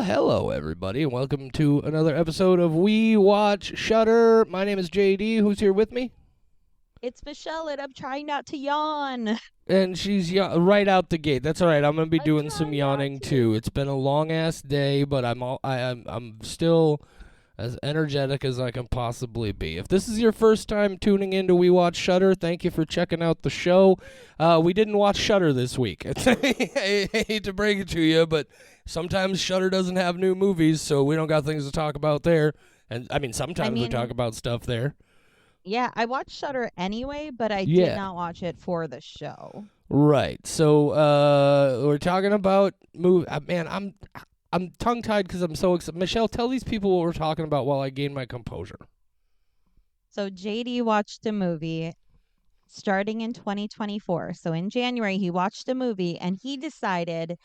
Well, hello, everybody, and welcome to another episode of We Watch Shudder. My name is JD. Who's here with me? It's Michelle, and I'm trying not to yawn. And she's right out the gate. That's all right. I'm gonna be I'm doing some trying not yawning too. to. It's been a long ass day, but I'm still as energetic as I can possibly be. If this is your first time tuning into We Watch Shudder, thank you for checking out the show. We didn't watch Shudder this week. I hate to break it to you, but sometimes Shudder doesn't have new movies, so we don't got things to talk about there. And I mean, sometimes we talk about stuff there. Yeah, I watched Shudder anyway, but I Yeah. did not watch it for the show. Right. So we're talking about movie. Man, I'm tongue tied because I'm so excited. Michelle, tell these people what we're talking about while I gain my composure. So JD watched a movie starting in 2024. So in January, he watched a movie and he decided,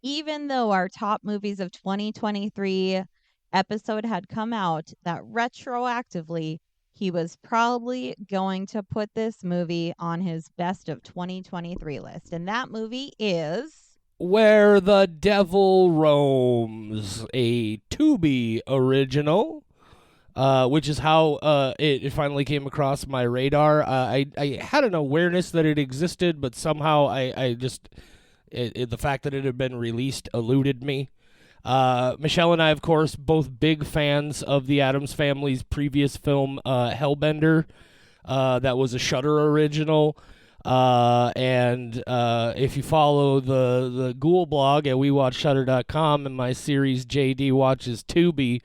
even though our top movies of 2023 episode had come out, that retroactively he was probably going to put this movie on his best of 2023 list. And that movie is Where the Devil Roams, a Tubi original, which is how it finally came across my radar. I had an awareness that it existed, but somehow I just the fact that it had been released eluded me. Michelle and I, of course, both big fans of the Addams Family's previous film, Hellbender. That was a Shudder original. And if you follow the Ghoul blog at WeWatchShudder.com and my series JD Watches Tubi,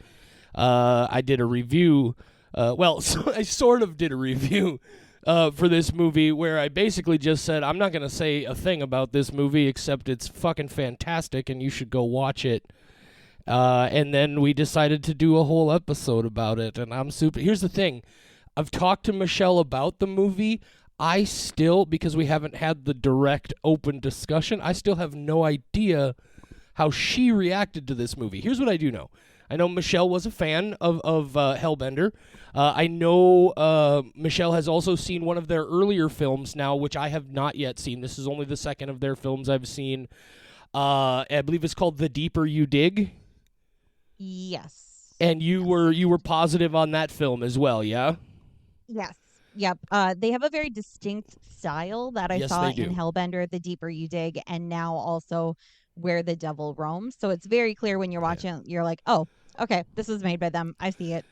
I did a review. I sort of did a review for this movie where I basically just said, I'm not going to say a thing about this movie except it's fucking fantastic and you should go watch it. And then we decided to do a whole episode about it, and I'm super... Here's the thing. I've talked to Michelle about the movie. I still, because we haven't had the direct open discussion, I still have no idea how she reacted to this movie. Here's what I do know. I know Michelle was a fan of Hellbender. I know Michelle has also seen one of their earlier films now, which I have not yet seen. This is only the second of their films I've seen. I believe it's called The Deeper You Dig. yes. And you were positive on that film as well, yeah? Yes. Yep. They have a very distinct style that I Yes, saw they do. in Hellbender, The Deeper You Dig, and now also Where the Devil Roams. So it's very clear when you're watching, you're like, oh, okay, this was made by them. I see it.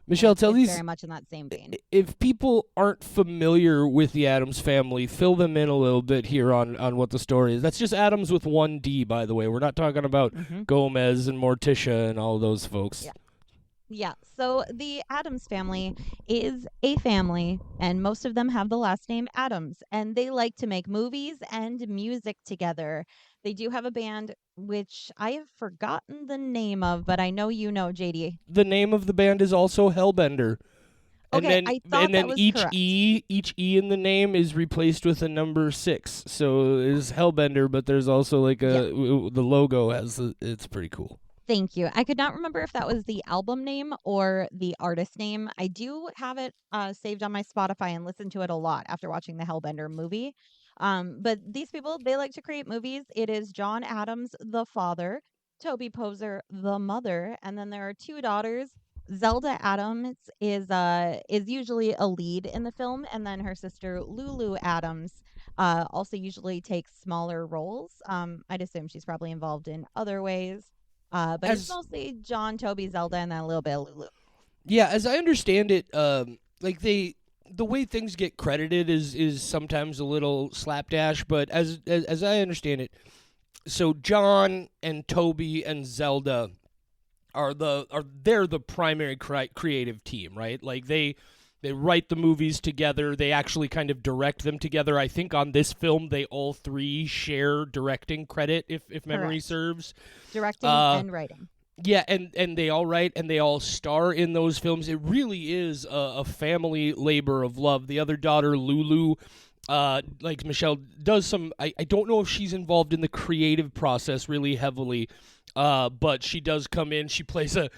Michelle, tell It's these... very much in that same vein. If people aren't familiar with the Addams Family, fill them in a little bit here on what the story is. That's just Addams with one D, by the way. We're not talking about Gomez and Morticia and all those folks. Yeah. Yeah, so the Addams Family is a family, and most of them have the last name Addams, and they like to make movies and music together. They do have a band, which I have forgotten the name of, but I know you know, JD. The name of the band is also Hellbender. And Okay, then, I thought and that then was each correct. each E in the name is replaced with a number 6. So it's Hellbender, but there's also like the logo has it's pretty cool. Thank you. I could not remember if that was the album name or the artist name. I do have it saved on my Spotify and listen to it a lot after watching the Hellbender movie. But these people, they like to create movies. It is John Adams, the father, Toby Poser, the mother, and then there are two daughters. Zelda Adams is usually a lead in the film, and then her sister Lulu Adams also usually takes smaller roles. I'd assume she's probably involved in other ways. But it's mostly John, Toby, Zelda, and then a little bit of Lulu. Yeah, as I understand it, the way things get credited is sometimes a little slapdash, but as I understand it, so John and Toby and Zelda they're the primary creative team, right? Like they write the movies together. They actually kind of direct them together. I think on this film they all three share directing credit, if memory Correct. serves. Directing and writing. Yeah, and they all write and they all star in those films. It really is a family labor of love. The other daughter, Lulu, like Michelle, does some... I don't know if she's involved in the creative process really heavily, but she does come in. She plays a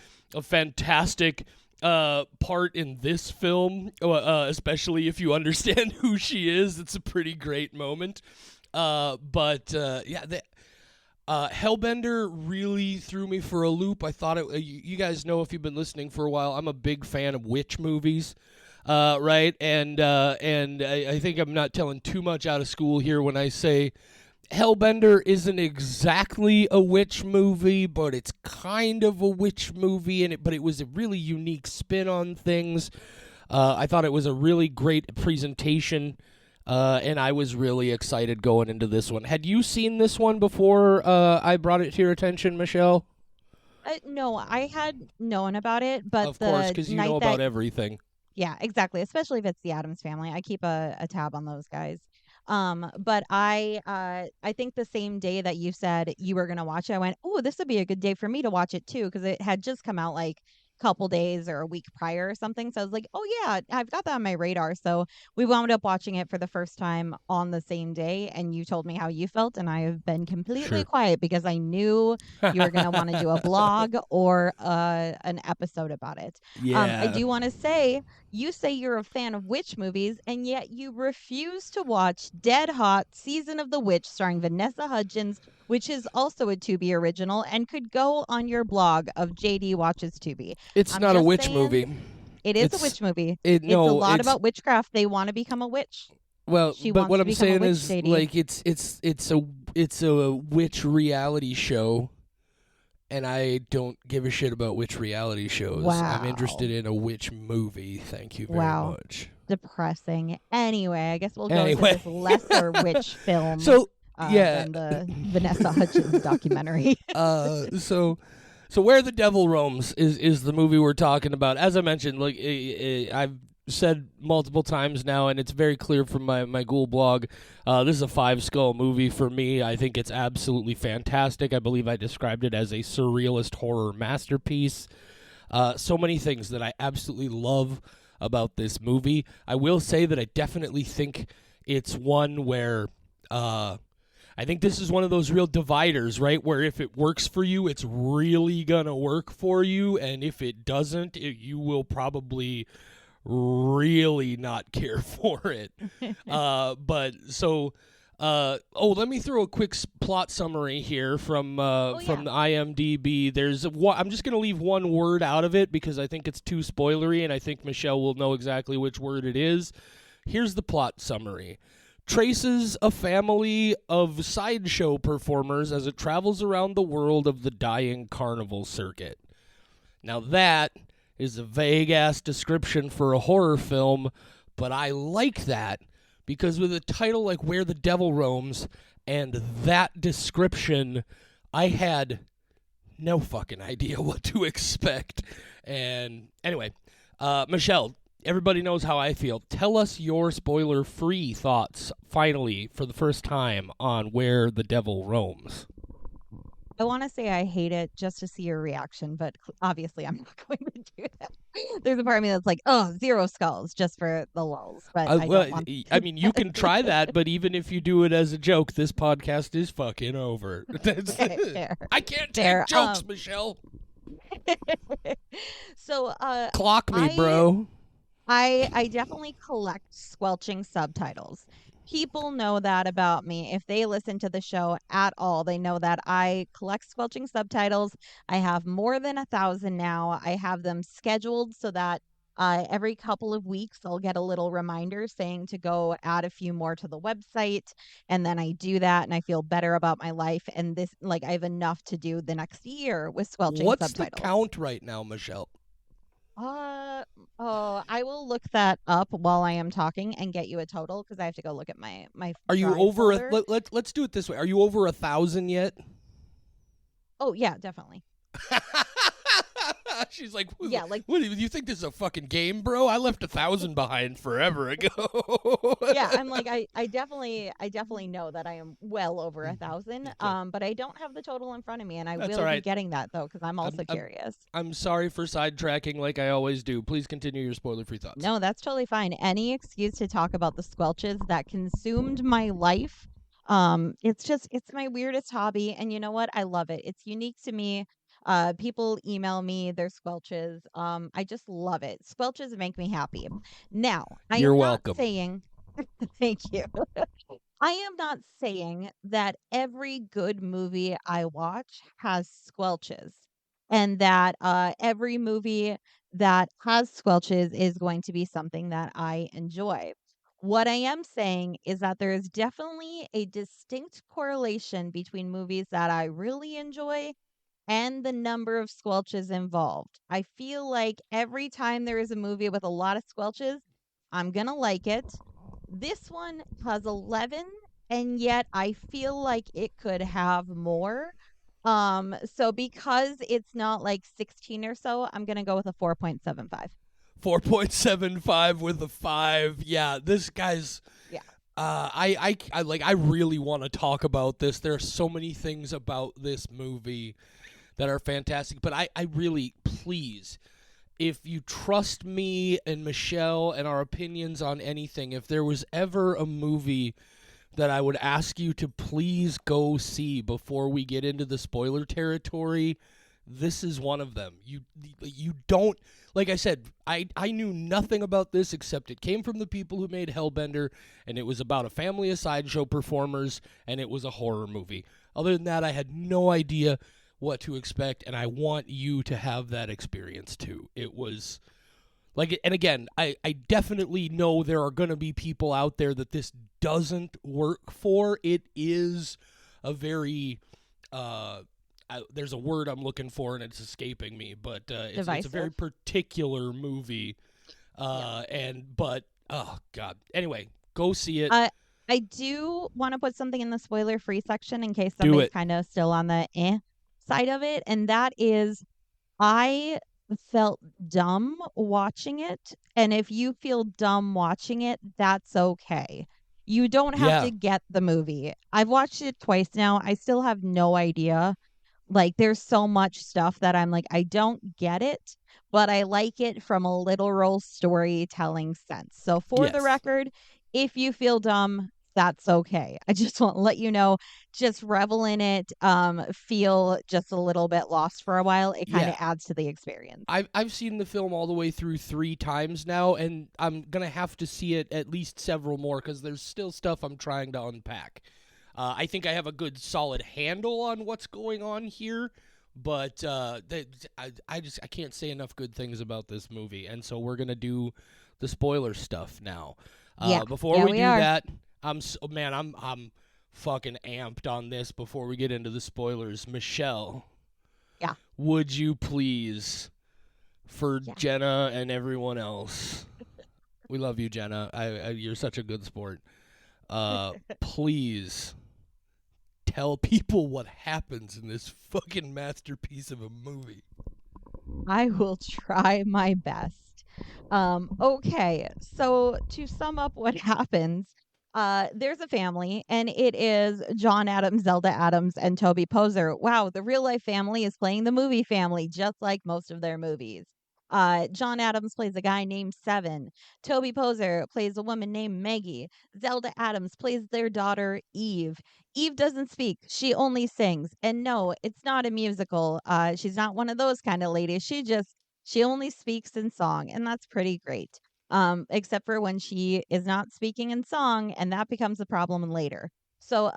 fantastic part in this film, especially if you understand who she is. It's a pretty great moment. Yeah, Hellbender really threw me for a loop. I thought it. You guys know, if you've been listening for a while, I'm a big fan of witch movies, right? And I think I'm not telling too much out of school here when I say Hellbender isn't exactly a witch movie, but it's kind of a witch movie, but it was a really unique spin on things. I thought it was a really great presentation. And I was really excited going into this one. Had you seen this one before I brought it to your attention, Michelle? No, I had known about it, but Of course, because you know about that everything. yeah, exactly. Especially if it's the Adams Family, I keep a tab on those guys. But I think the same day that you said you were gonna watch it, I went, oh, this would be a good day for me to watch it too, because it had just come out like couple days or a week prior or something. So I was like, oh yeah, I've got that on my radar. So we wound up watching it for the first time on the same day, and you told me how you felt, and I have been completely Sure. quiet because I knew you were going to want to do a blog or an episode about it. I Yeah. do want to say, you say you're a fan of witch movies, and yet you refuse to watch Dead Hot Season of the Witch starring Vanessa Hudgens, which is also a Tubi original and could go on your blog of JD Watches Tubi. It's I'm not a just witch saying, movie. it is a It's witch movie. it It's a no, lot it's about witchcraft. They want to become a witch. well, She but wants what to I'm become a saying witch, is, JD. like, it's a witch reality show, and I don't give a shit about witch reality shows. I'm interested Wow. in a witch movie. Thank you very Wow. much. Depressing. Anyway, I guess we'll go to Anyway. this lesser witch film So yeah, than the Vanessa Hudgens documentary. so Where the Devil Roams is the movie we're talking about. As I mentioned, like I've said multiple times now, and it's very clear from my Ghoul blog. This is a 5 skull movie for me. I think it's absolutely fantastic. I believe I described it as a surrealist horror masterpiece. So many things that I absolutely love about this movie. I will say that I definitely think it's one where I think this is one of those real dividers, right? Where if it works for you, it's really gonna work for you, and if it doesn't, you will probably really not care for it. But so, let me throw a quick plot summary here from Oh from yeah. the IMDb. I'm just gonna leave one word out of it because I think it's too spoilery, and I think Michelle will know exactly which word it is. Here's the plot summary. Traces a family of sideshow performers as it travels around the world of the dying carnival circuit. Now that is a vague ass description for a horror film, but I like that because with a title like Where the Devil Roams and that description, I had no fucking idea what to expect. And anyway, Michelle, everybody knows how I feel. Tell us your spoiler-free thoughts, finally, for the first time, on Where the Devil Roams. I want to say I hate it just to see your reaction, but obviously I'm not going to do that. There's a part of me that's like, oh, 0 skulls just for the lulls, but I don't want to I do mean, you can try that, but even if you do it as a joke, this podcast is fucking over. that. Fair. I can't Fair. take jokes, Michelle. So Clock me, I bro. I definitely collect squelching subtitles. People know that about me. If they listen to the show at all, they know that I collect squelching subtitles. I have more than 1,000 now. I have them scheduled so that every couple of weeks I'll get a little reminder saying to go add a few more to the website. And then I do that and I feel better about my life. And this, like, I have enough to do the next year with squelching What's the subtitles. count right now, Michelle? I will look that up while I am talking and get you a total because I have to go look at my Are you drive over a folder. let's do it this way. Are you over 1,000 yet? Oh yeah, definitely. She's like, Yeah, like what do you think this is a fucking game, bro? I left 1,000 behind forever ago. yeah, I'm like I definitely know that I am well over 1,000. Okay. But I don't have the total in front of me, and I That's will all be right. getting that though because I'm I'm, also I'm curious. I'm sorry for sidetracking like I always do. Please continue your spoiler-free thoughts. No, that's totally fine. Any excuse to talk about the squelches that consumed my life. It's my weirdest hobby, and you know what? I love it. It's unique to me. People email me their squelches. I just love it. Squelches make me happy. Now, I You're am not welcome. saying thank you. I am not saying that every good movie I watch has squelches and that every movie that has squelches is going to be something that I enjoy. What I am saying is that there is definitely a distinct correlation between movies that I really enjoy and the number of squelches involved. I feel like every time there is a movie with a lot of squelches, I'm going to like it. This one has 11, and yet I feel like it could have more. So because it's not like 16 or so, I'm going to go with a 4.75. 4.75 with a 5. Yeah, this guy's Yeah. I really want to talk about this. There are so many things about this movie that are fantastic, but I really, please, if you trust me and Michelle and our opinions on anything, if there was ever a movie that I would ask you to please go see before we get into the spoiler territory, this is one of them. You don't, like I said, I knew nothing about this except it came from the people who made Hellbender, and it was about a family of sideshow performers, and it was a horror movie. Other than that, I had no idea what to expect, and I want you to have that experience too. It was like, and again, I definitely know there are going to be people out there that this doesn't work for. It is a very, there's a word I'm looking for and it's escaping me, but it's a very Divisive. particular movie. Yep. But oh god. Anyway, go see it. Uh, I do want to put something in the spoiler free section in case Do somebody's it. kind of still on the side of it. And that is, I felt dumb watching it. And if you feel dumb watching it, that's okay. You don't have Yeah. to get the movie. I've watched it twice now. I still have no idea. Like, there's so much stuff that I'm like, I don't get it, but I like it from a literal storytelling sense. So, for the Yes. record, if you feel dumb, that's okay. I just want to let you know, just revel in it, feel just a little bit lost for a while. It kind Yeah. of adds to the experience. I've seen the film all the way through 3 times now, and I'm gonna have to see it at least several more because there's still stuff I'm trying to unpack. I think I have a good solid handle on what's going on here, but I can't say enough good things about this movie, and so we're gonna do the spoiler stuff now. Yeah. Before Yeah, we we do are. that, I'm fucking amped on this. Before we get into the spoilers, Michelle, Yeah. would you please, for Yeah. Jenna and everyone else, we love you, Jenna. You're such a good sport. Please tell people what happens in this fucking masterpiece of a movie. I will try my best. Okay, so to sum up what happens, there's a family, and it is John Adams, Zelda Adams, and Toby Poser. Wow, the real life family is playing the movie family, just like most of their movies. John Adams plays a guy named Seven. Toby Poser plays a woman named Maggie. Zelda Adams plays their daughter Eve. Eve doesn't speak. She only sings. And no, it's not a musical. She's not one of those kind of ladies. She only speaks in song, and that's pretty great. Except for when she is not speaking in song, and that becomes a problem later. So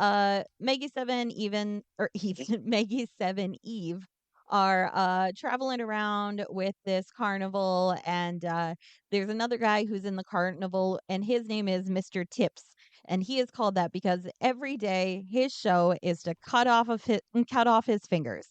Maggie Seven even or even Maggie Seven Eve are traveling around with this carnival, and there's another guy who's in the carnival, and his name is Mr. Tips, and he is called that because every day his show is to cut off his fingers,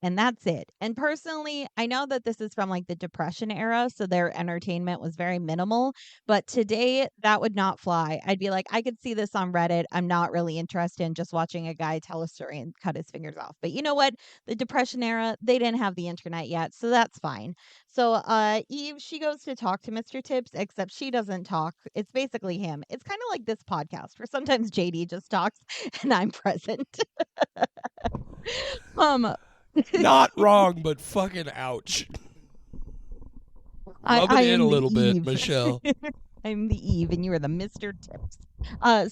and that's it. And personally, I know that this is from like the Depression era, so their entertainment was very minimal. But today, that would not fly. I'd be like, I could see this on Reddit. I'm not really interested in just watching a guy tell a story and cut his fingers off. But you know what? The Depression era, they didn't have the internet yet, so that's fine. So Eve, she goes to talk to Mr. Tips, except she doesn't talk. It's basically him. It's kind of like this podcast where sometimes JD just talks and I'm present. um Not wrong, but fucking ouch. Rub it I in a am the little bit, Eve. Michelle. I'm the Eve, and you are the Mr. Tips.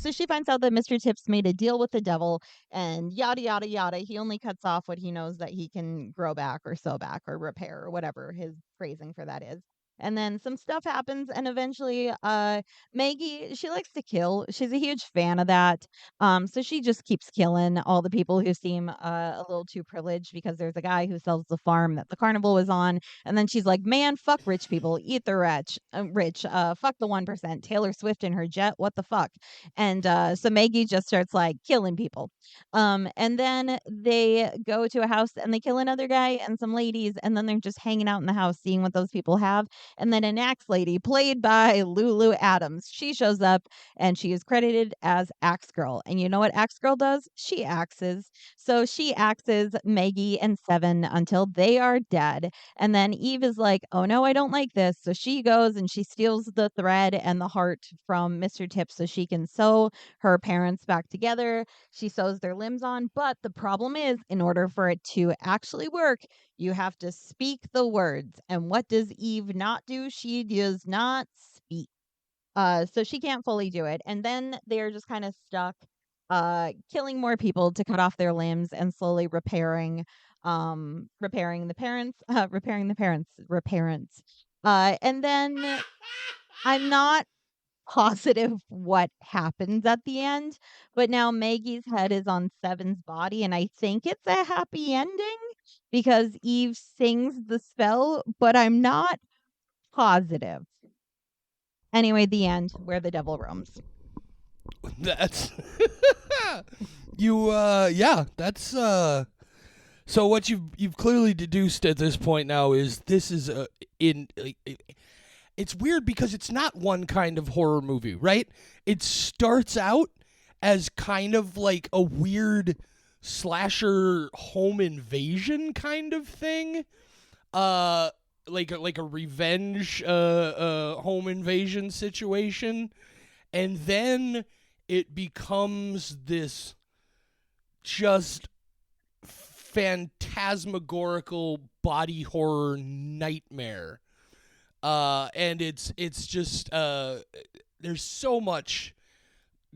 So she finds out that Mr. Tips made a deal with the devil, and yada yada yada. He only cuts off what he knows that he can grow back, or sew back, or repair, or whatever his phrasing for that is. And then some stuff happens, and eventually, Maggie, she likes to kill. She's a huge fan of that. So she just keeps killing all the people who seem a little too privileged because there's a guy who sells the farm that the carnival was on. And then she's like, man, fuck rich people, eat the rich, fuck the 1%, Taylor Swift in her jet, what the fuck? And so Maggie just starts like killing people. And then they go to a house and they kill another guy and some ladies, and then they're just hanging out in the house seeing what those people have. And then an axe lady, played by Lulu Adams, she shows up and she is credited as Axe Girl. And you know what Axe Girl does? She axes. So she axes Maggie and Seven until they are dead. And then Eve is like, oh no, I don't like this. So she goes and she steals the thread and the heart from Mr. Tips so she can sew her parents back together. She sews their limbs on. But the problem is, in order for it to actually work, you have to speak the words. And what does Eve not do? She does not speak. So she can't fully do it. And then they're just kind of stuck killing more people to cut off their limbs and slowly repairing the parents, reparents. And then I'm not positive what happens at the end, but now Maggie's head is on Seven's body, and I think it's a happy ending because Eve sings the spell, but I'm not positive. Anyway, the end, where the devil roams. That's yeah, that's so what you've clearly deduced at this point now is this is it's weird because it's not one kind of horror movie, right? It starts out as kind of like a weird slasher home invasion kind of thing. Like a revenge home invasion situation, and then it becomes this just phantasmagorical body horror nightmare. And it's just there's so much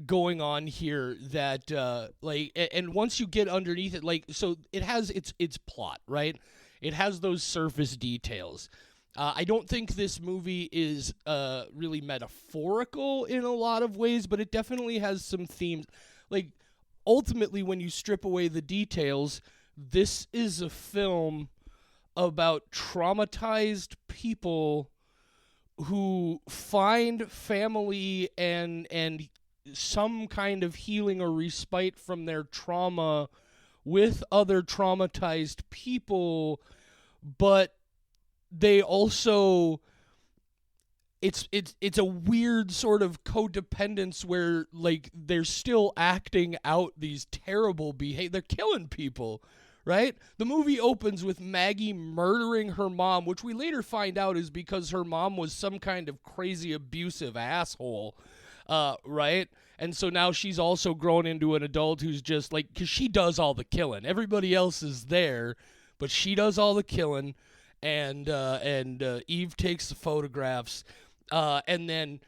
going on here that and once you get underneath it, like, so it has its plot, right? It has those surface details. I don't think this movie is really metaphorical in a lot of ways, but it definitely has some themes. Like, ultimately, when you strip away the details, this is a film about traumatized people who find family and some kind of healing or respite from their trauma with other traumatized people, but they also it's a weird sort of codependence where, like, they're still acting out these terrible behavior. They're killing people, right? The movie opens with Maggie murdering her mom, which we later find out is because her mom was some kind of crazy abusive asshole, right? And so now she's also grown into an adult who's just like, because she does all the killing. Everybody else is there, but she does all the killing, and Eve takes the photographs. And then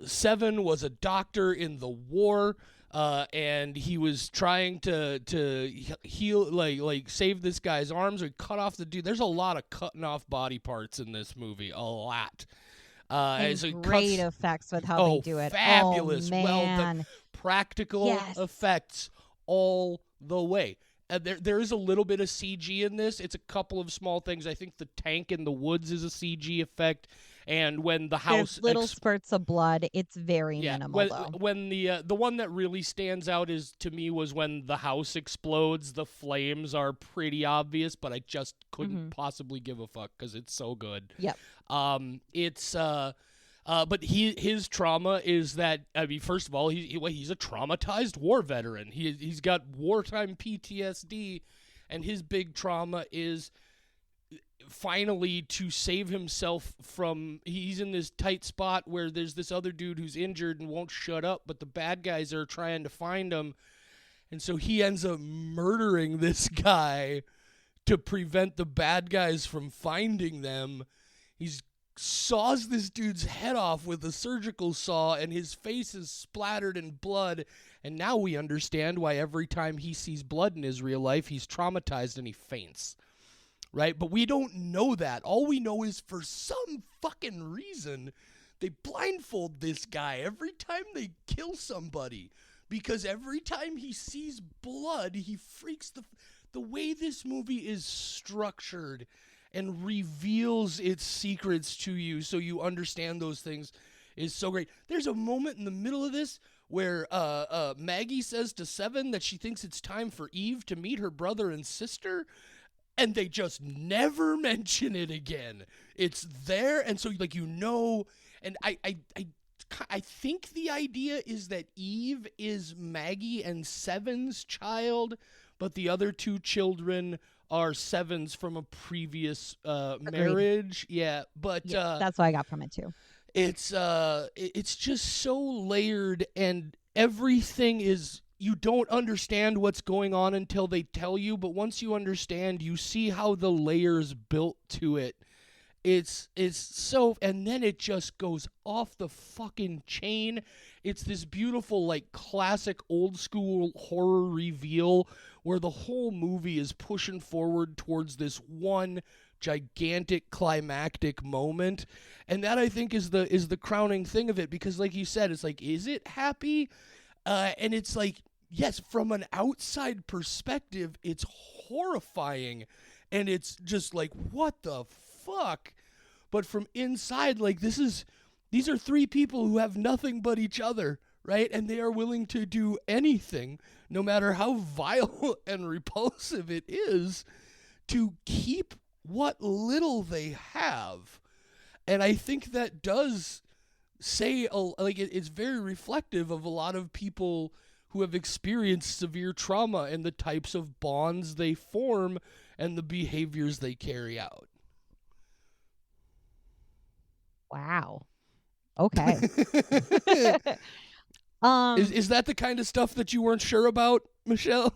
Seven was a doctor in the war, and he was trying to heal, like save this guy's arms, or cut off the dude. There's a lot of cutting off body parts in this movie, a lot. And so great effects with how they do it. Fabulous. Oh, Well, man. the practical Yes. effects all the way. There is a little bit of CG in this. It's a couple of small things. I think the tank in the woods is a CG effect, and when the house There's little spurts of blood. It's very minimal, though. when the one that really stands out is, to me, was when the house explodes. The flames are pretty obvious, but I just couldn't possibly give a fuck because it's so good. Yep. But his trauma is that, I mean, first of all, he's a traumatized war veteran. He's got wartime PTSD, and his big trauma is finally to save himself from, he's in this tight spot where there's this other dude who's injured and won't shut up, but the bad guys are trying to find him, and so he ends up murdering this guy to prevent the bad guys from finding them. He's saws this dude's head off with a surgical saw, and his face is splattered in blood, and now we understand why every time he sees blood in his real life, he's traumatized and he faints. right? But we don't know that. All we know is for some fucking reason, they blindfold this guy every time they kill somebody. Because every time he sees blood, he freaks. The way this movie is structured and reveals its secrets to you so you understand those things is so great. There's a moment in the middle of this where Maggie says to Seven that she thinks it's time for Eve to meet her brother and sister, and they just never mention it again. It's there, and so like and I think the idea is that Eve is Maggie and Seven's child, but the other two children are Seven's from a previous marriage. Yeah, but that's what I got from it too. It's just so layered, and everything is, you don't understand what's going on until they tell you, but once you understand, you see how the layers built to it. It's so, and then it just goes off the fucking chain. It's this beautiful, like, classic old school horror reveal where the whole movie is pushing forward towards this one gigantic climactic moment. And that, I think, is the crowning thing of it, because like you said, it's like, is it happy? And it's like, yes, from an outside perspective, it's horrifying. And it's just like, what the fuck? But from inside, like, these are three people who have nothing but each other, right? And they are willing to do anything, no matter how vile and repulsive it is, to keep what little they have. And I think that does say, like, it's very reflective of a lot of people who have experienced severe trauma and the types of bonds they form and the behaviors they carry out. Wow. Okay. Is that the kind of stuff that you weren't sure about, Michelle?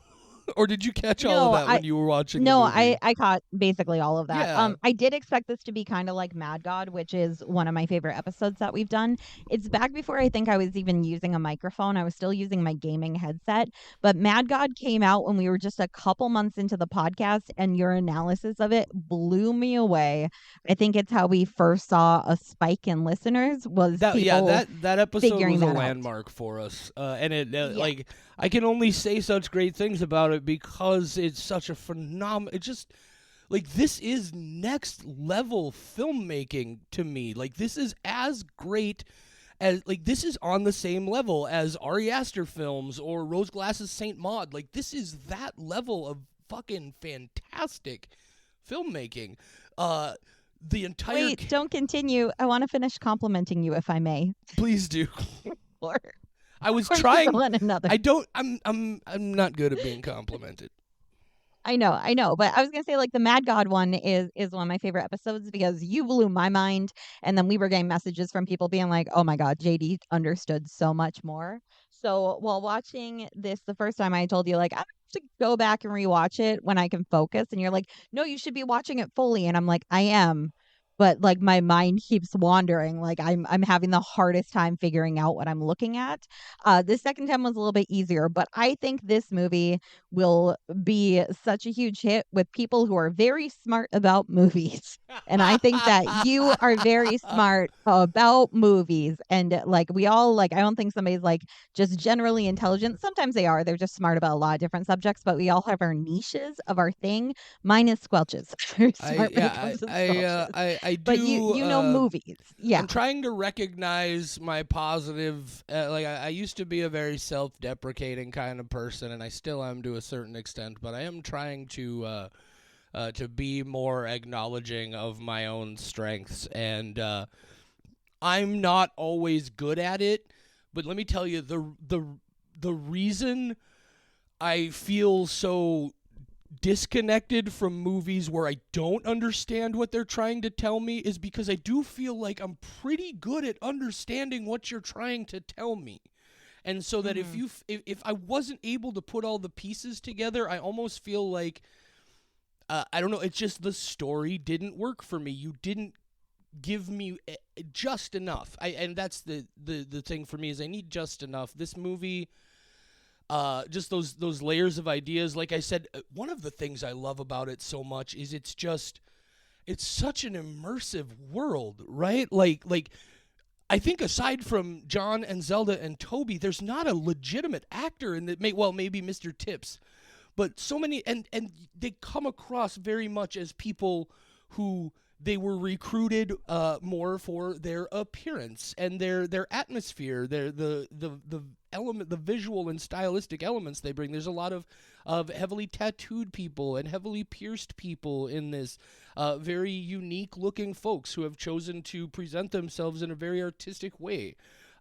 Or did you catch all of that when you were watching the movie? I caught basically all of that. Yeah. I did expect this to be kind of like Mad God, which is one of my favorite episodes that we've done. It's back before I think I was even using a microphone. I was still using my gaming headset. But Mad God came out when we were just a couple months into the podcast, and your analysis of it blew me away. I think it's how we first saw a spike in listeners was that episode was a that landmark for us. And it like, I can only say such great things about it because it's such a phenomenal. It just, like, this is next level filmmaking to me. Like, this is as great as, like, this is on the same level as Ari Aster films or Rose Glass's Saint Maud. Like, this is that level of fucking fantastic filmmaking. The entire Wait, don't continue. I want to finish complimenting you, if I may. Please do. Or I was trying. One another. I'm not good at being complimented. I know, but I was gonna say, like, the Mad God one is one of my favorite episodes because you blew my mind, and then we were getting messages from people being like, "Oh my God, JD understood so much more." So while watching this the first time, I told you, like, I have to go back and rewatch it when I can focus, and you're like, "No, you should be watching it fully," and I'm like, "I am." But like my mind keeps wandering. Like I'm having the hardest time figuring out what I'm looking at. The second time was a little bit easier, but I think this movie will be such a huge hit with people who are very smart about movies. And I think that you are very smart about movies. And like we all, like, I don't think somebody's like just generally intelligent. Sometimes they are. They're just smart about a lot of different subjects, but we all have our niches of our thing. Mine is squelches. I do. But you know movies. Yeah. I'm trying to recognize my positive. Like, I used to be a very self-deprecating kind of person, and I still am to a certain extent. But I am trying to be more acknowledging of my own strengths, and I'm not always good at it. But let me tell you, the reason I feel so disconnected from movies where I don't understand what they're trying to tell me is because I do feel like I'm pretty good at understanding what you're trying to tell me. And so that if I wasn't able to put all the pieces together, I almost feel like I don't know, it's just the story didn't work for me. You didn't give me just enough. And that's the thing for me is I need just enough. This movie just those layers of ideas. Like I said, one of the things I love about it so much is it's such an immersive world, right? Like I think aside from John and Zelda and Toby, there's not a legitimate actor in that. Maybe Mr. Tips, but so many, and they come across very much as people who they were recruited more for their appearance and their atmosphere, the element, the visual and stylistic elements they bring. There's a lot of heavily tattooed people and heavily pierced people in this, very unique looking folks who have chosen to present themselves in a very artistic way.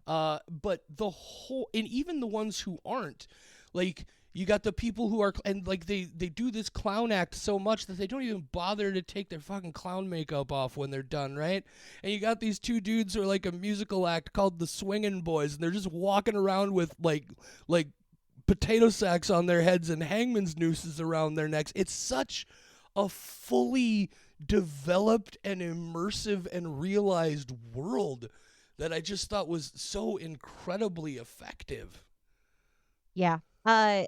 But and even the ones who aren't, like, you got the people who are, and like they do this clown act so much that they don't even bother to take their fucking clown makeup off when they're done, right? And you got these two dudes who are like a musical act called the Swingin' Boys, and they're just walking around with like potato sacks on their heads and hangman's nooses around their necks. It's such a fully developed and immersive and realized world that I just thought was so incredibly effective. Yeah. Uh,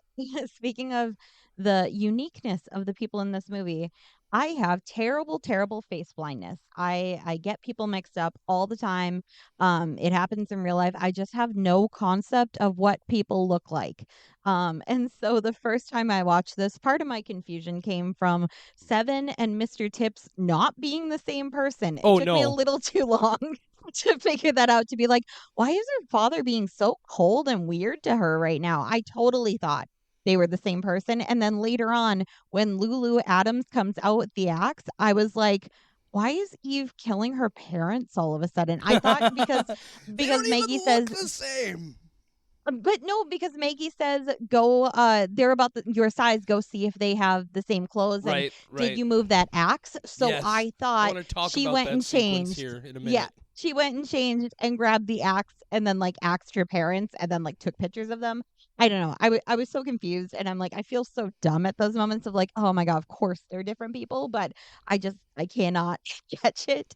Speaking of the uniqueness of the people in this movie, I have terrible, terrible face blindness. I get people mixed up all the time. It happens in real life. I just have no concept of what people look like. And so the first time I watched this, part of my confusion came from Seven and Mr. Tips not being the same person. It Oh took me a no. little too long to figure that out, to be like, why is her father being so cold and weird to her right now? I totally thought they were the same person. And then later on, when Lulu Adams comes out with the axe, I was like, why is Eve killing her parents all of a sudden? I thought because They don't Maggie even look says, the same. but no, because Maggie says, go, they're about your size, go see if they have the same clothes. And Right, did right. you move that axe? So Yes. I I thought want to talk she about went that and sequence changed. here in a minute. Yeah. She went and changed and grabbed the axe and then like axed her parents and then like took pictures of them. I don't know. I was so confused and I'm like, I feel so dumb at those moments of like, oh my God, of course they're different people, but I cannot catch it.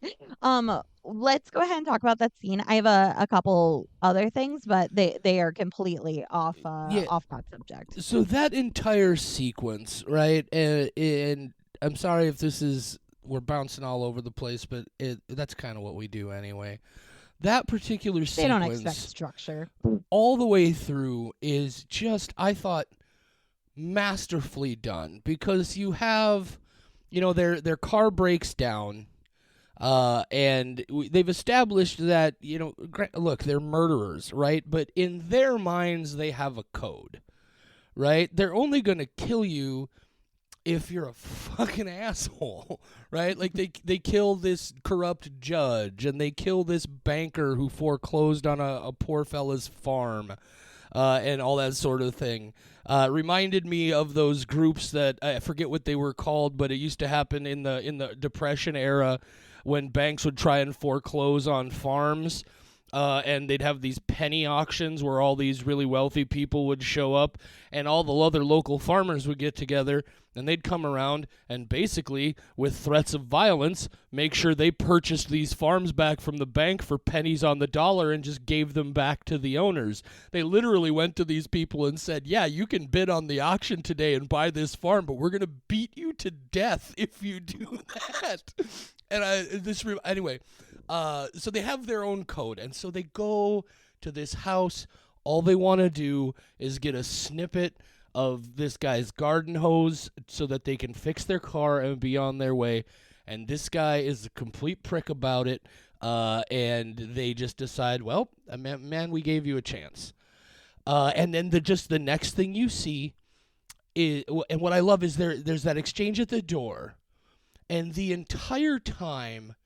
Let's go ahead and talk about that scene. I have a couple other things, but they are completely Yeah. off that subject. So that entire sequence, right? And I'm sorry if we're bouncing all over the place, but that's kind of what we do anyway. That particular They don't expect sequence, structure. all the way through, is just, I thought, masterfully done, because you have, their car breaks down. And they've established that, look, they're murderers, right? But in their minds, they have a code, right? They're only going to kill you if you're a fucking asshole, right? Like they kill this corrupt judge, and they kill this banker who foreclosed on a poor fella's farm, and all that sort of thing. Reminded me of those groups that I forget what they were called, but it used to happen in the Depression era when banks would try and foreclose on farms. And they'd have these penny auctions where all these really wealthy people would show up, and all the other local farmers would get together, and they'd come around and basically, with threats of violence, make sure they purchased these farms back from the bank for pennies on the dollar and just gave them back to the owners. They literally went to these people and said, yeah, you can bid on the auction today and buy this farm, but we're going to beat you to death if you do that. And anyway, so they have their own code, and so they go to this house. All they want to do is get a snippet of this guy's garden hose so that they can fix their car and be on their way. And this guy is a complete prick about it, and they just decide, well, man, we gave you a chance. And then the next thing you see is, and what I love is there's that exchange at the door, and the entire time,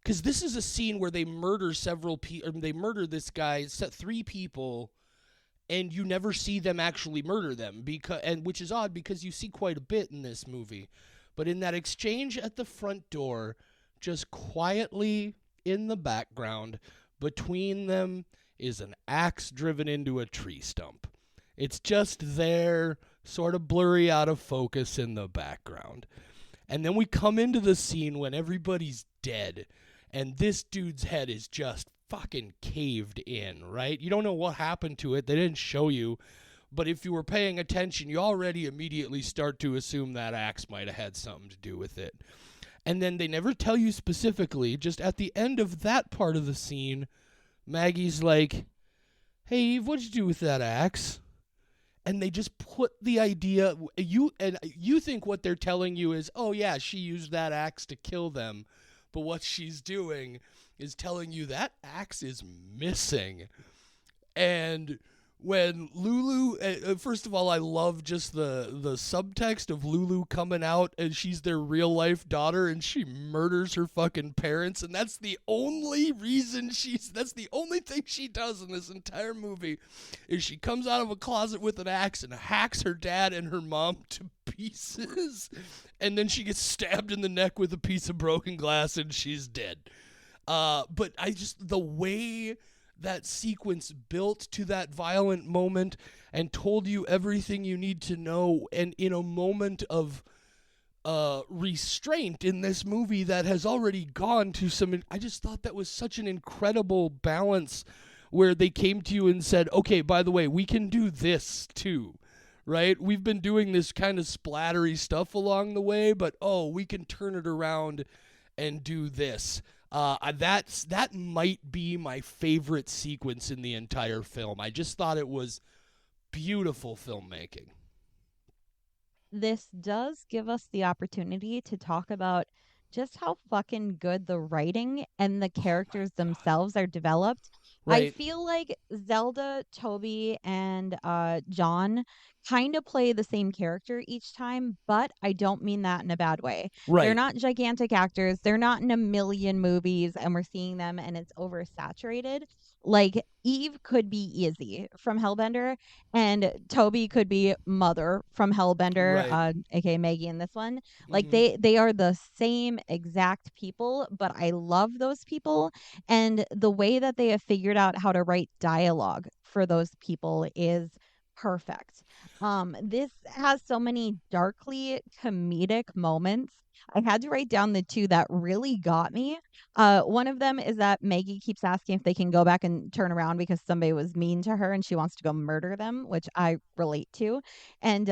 because this is a scene where they murder several people. They murder this guy, three people, and you never see them actually murder them, which is odd because you see quite a bit in this movie. But in that exchange at the front door, just quietly in the background, between them is an axe driven into a tree stump. It's just there, sort of blurry out of focus in the background. And then we come into the scene when everybody's dead, and this dude's head is just fucking caved in, right? You don't know what happened to it. They didn't show you. But if you were paying attention, you already immediately start to assume that axe might have had something to do with it. And then they never tell you specifically, just at the end of that part of the scene, Maggie's like, "Hey, Eve, what'd you do with that axe?" And they just put the idea, you think what they're telling you is, oh yeah, she used that axe to kill them. But what she's doing is telling you that axe is missing. And when Lulu, first of all, I love just the subtext of Lulu coming out and she's their real life daughter and she murders her fucking parents, and that's the only reason that's the only thing she does in this entire movie is she comes out of a closet with an axe and hacks her dad and her mom to pieces, and then she gets stabbed in the neck with a piece of broken glass and she's dead. But the way that sequence built to that violent moment and told you everything you need to know, and in a moment of restraint in this movie that has already gone to some, I just thought that was such an incredible balance where they came to you and said, okay, by the way, we can do this too, right? We've been doing this kind of splattery stuff along the way, but we can turn it around and do this. That might be my favorite sequence in the entire film. I just thought it was beautiful filmmaking. This does give us the opportunity to talk about just how fucking good the writing and the characters themselves are developed. I Right. feel like Zelda, Toby, and John kind of play the same character each time, but I don't mean that in a bad way. They're Right. not gigantic actors. They're not in a million movies and we're seeing them and it's oversaturated. Like Eve could be Izzy from Hellbender and Toby could be Mother from Hellbender, Right. aka Maggie in this one. Like Mm-hmm. they are the same exact people, but I love those people, and the way that they have figured out how to write dialogue for those people is perfect. This has so many darkly comedic moments. I had to write down the two that really got me. One of them is that Maggie keeps asking if they can go back and turn around because somebody was mean to her and she wants to go murder them, which I relate to. And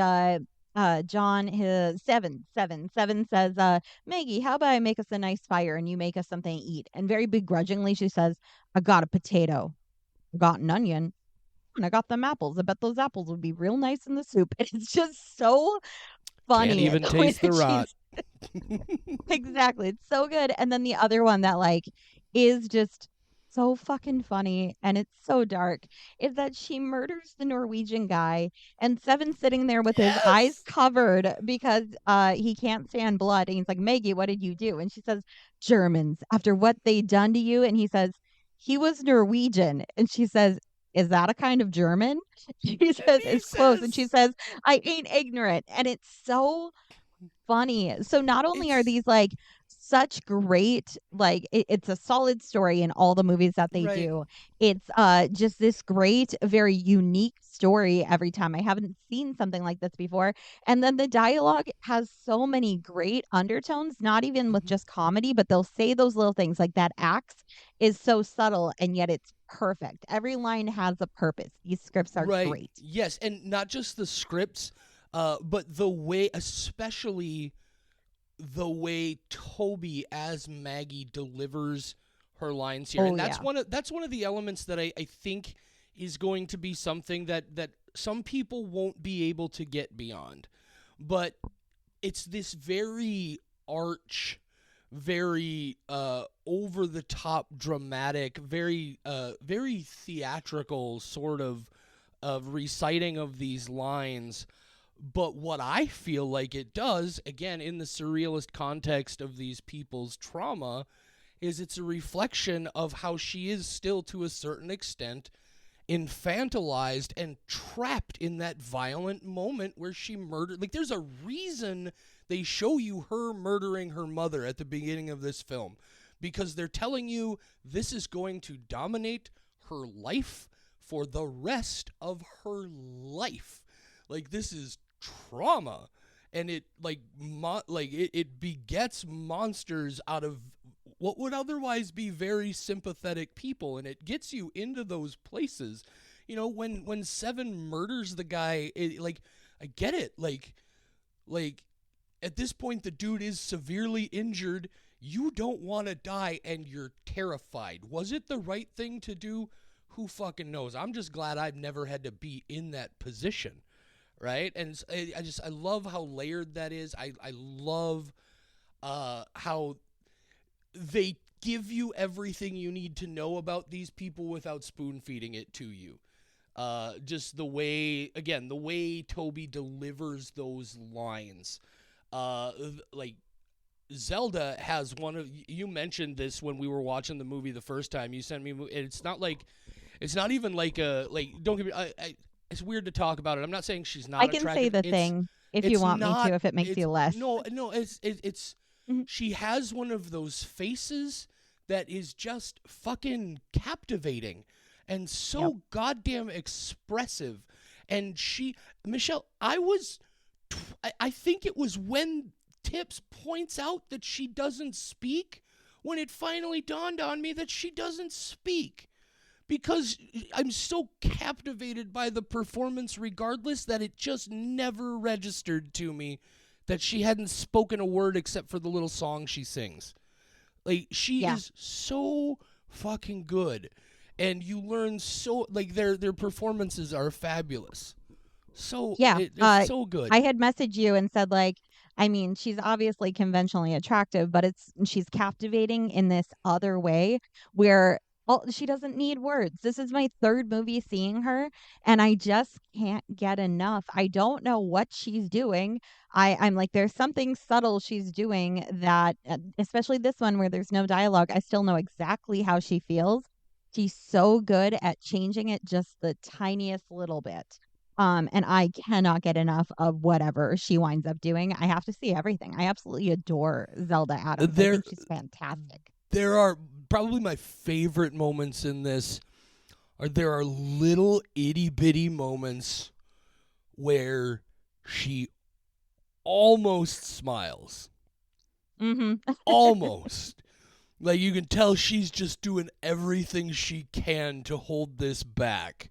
John, his seven says, Maggie, how about I make us a nice fire and you make us something to eat? And very begrudgingly, she says, I got a potato, I got an onion, and I got them apples. I bet those apples would be real nice in the soup. And it's just so Can't funny even the way taste the that rot. she's exactly. It's so good. And then the other one that like is just so fucking funny and it's so dark is that she murders the Norwegian guy and Seven's sitting there with his eyes Yes. covered because he can't stand blood and he's like, Maggie, what did you do? And she says, Germans, after what they done to you. And he says, he was Norwegian. And she says, is that a kind of German? She And says, he it's close. And she says says, I ain't ignorant. And it's so funny. So not only are it's these like such great, like it's a solid story in all the movies that they right. do. It's just this great, very unique story every time. I haven't seen something like this before. And then the dialogue has so many great undertones, not even with Mhm. just comedy, but they'll say those little things like that axe is so subtle and yet it's perfect. Every line has a purpose. These scripts are Right. great. Yes, and not just the scripts, but the way, especially the way Toby as Maggie delivers her lines here, Oh and yeah. that's one of the elements that I think is going to be something that some people won't be able to get beyond, but it's this very arch, very over the top dramatic, very theatrical sort of reciting of these lines. But what I feel like it does, again, in the surrealist context of these people's trauma, is it's a reflection of how she is still, to a certain extent, infantilized and trapped in that violent moment where she murdered. Like, there's a reason they show you her murdering her mother at the beginning of this film, because they're telling you this is going to dominate her life for the rest of her life. Like, this is trauma, and it it begets monsters out of what would otherwise be very sympathetic people, and it gets you into those places. when Seven murders the guy, like I get it. Like at this point the dude is severely injured. You don't want to die and you're terrified. Was it the right thing to do? Who fucking knows? I'm just glad I've never had to be in that position, right? And I love how layered that is. I love how they give you everything you need to know about these people without spoon feeding it to you. Just the way Toby delivers those lines. Like Zelda has one of you mentioned this when we were watching the movie the first time. You sent me. It's not even like a like. Don't get me. It's weird to talk about it. I'm not saying she's not I can say attractive. the thing if you want me to, if it makes you less. No. It's Mhm. she has one of those faces that is just fucking captivating and so Yep. goddamn expressive. And Michelle, I think it was when Tips points out that she doesn't speak when it finally dawned on me that she doesn't speak. Because I'm so captivated by the performance regardless that it just never registered to me that she hadn't spoken a word except for the little song she sings. Like she Yeah. is so fucking good, and you learn so like their performances are fabulous. Yeah. It's so good. I had messaged you and said, like, I mean, she's obviously conventionally attractive, but she's captivating in this other way where she doesn't need words. This is my third movie seeing her, and I just can't get enough. I don't know what she's doing. I'm like, there's something subtle she's doing that, especially this one where there's no dialogue. I still know exactly how she feels. She's so good at changing it just the tiniest little bit. And I cannot get enough of whatever she winds up doing. I have to see everything. I absolutely adore Zelda Adams. I There think she's fantastic. there are probably my favorite moments in this there are little itty bitty moments where she almost smiles. Mhm. Almost. Like you can tell she's just doing everything she can to hold this back.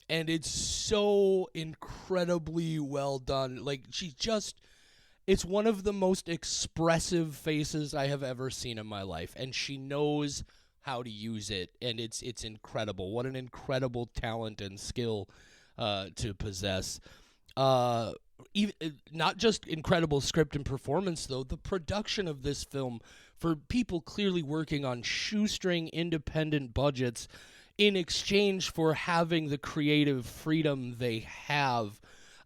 And it's so incredibly well done. Like it's one of the most expressive faces I have ever seen in my life, and she knows how to use it, and it's incredible. What an incredible talent and skill to possess. Even not just incredible script and performance though, the production of this film for people clearly working on shoestring independent budgets in exchange for having the creative freedom they have.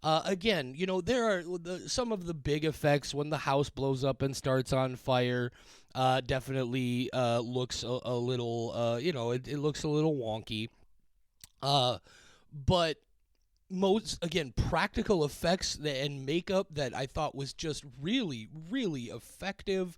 Again, there are some of the big effects when the house blows up and starts on fire. Definitely looks a little, it looks a little wonky. But most again practical effects and makeup that I thought was just really really effective,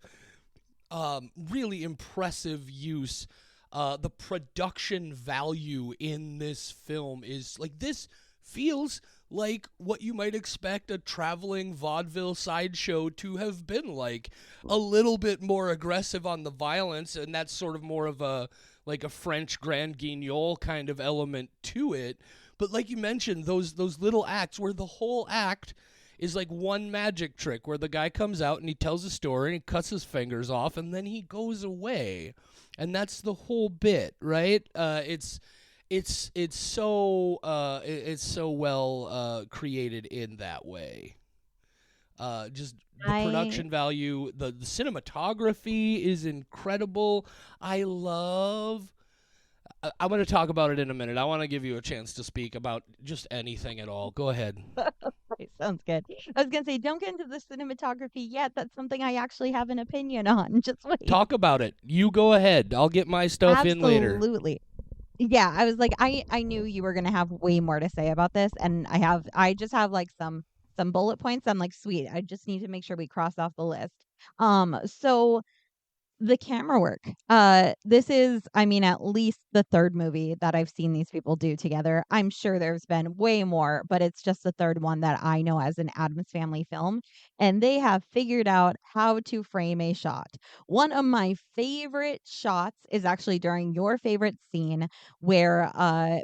really impressive use. The production value in this film is like this feels like what you might expect a traveling vaudeville sideshow to have been like, a little bit more aggressive on the violence, and that's sort of more of a like a French Grand Guignol kind of element to it. But like you mentioned, those little acts where the whole act is like one magic trick where the guy comes out and he tells a story and he cuts his fingers off and then he goes away, and that's the whole bit, right? It's so well created in that way. Just the I production value, the cinematography is incredible. I'm going to talk about it in a minute. I want to give you a chance to speak about just anything at all. Go ahead. Right, sounds good. I was gonna say, don't get into the cinematography yet. That's something I actually have an opinion on. Just wait. Talk about it. You go ahead. I'll get my stuff in later. Absolutely. Yeah, I was like, I knew you were gonna have way more to say about this, and I just have like some bullet points. I'm like, sweet. I just need to make sure we cross off the list. So The camera work. This is, I mean, at least the third movie that I've seen these people do together. I'm sure there's been way more, but it's just the third one that I know as an Addams Family film, and they have figured out how to frame a shot. One of my favorite shots is actually during your favorite scene where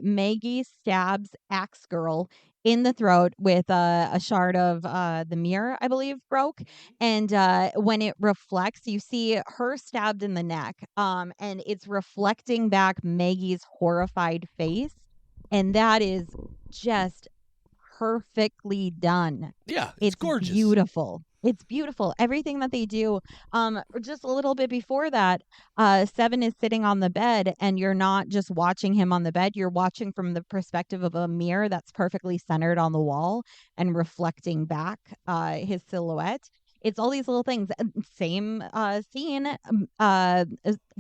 Maggie stabs Axe Girl in the throat with a shard of the mirror, I believe, broke, and when it reflects, you see her stabbed in the neck, and it's reflecting back Maggie's horrified face, and that is just perfectly done. Yeah, it's It's gorgeous. beautiful. It's beautiful. Everything that they do. Just a little bit before that, Seven is sitting on the bed, and you're not just watching him on the bed. You're watching from the perspective of a mirror that's perfectly centered on the wall and reflecting back his silhouette. It's all these little things. Same scene. I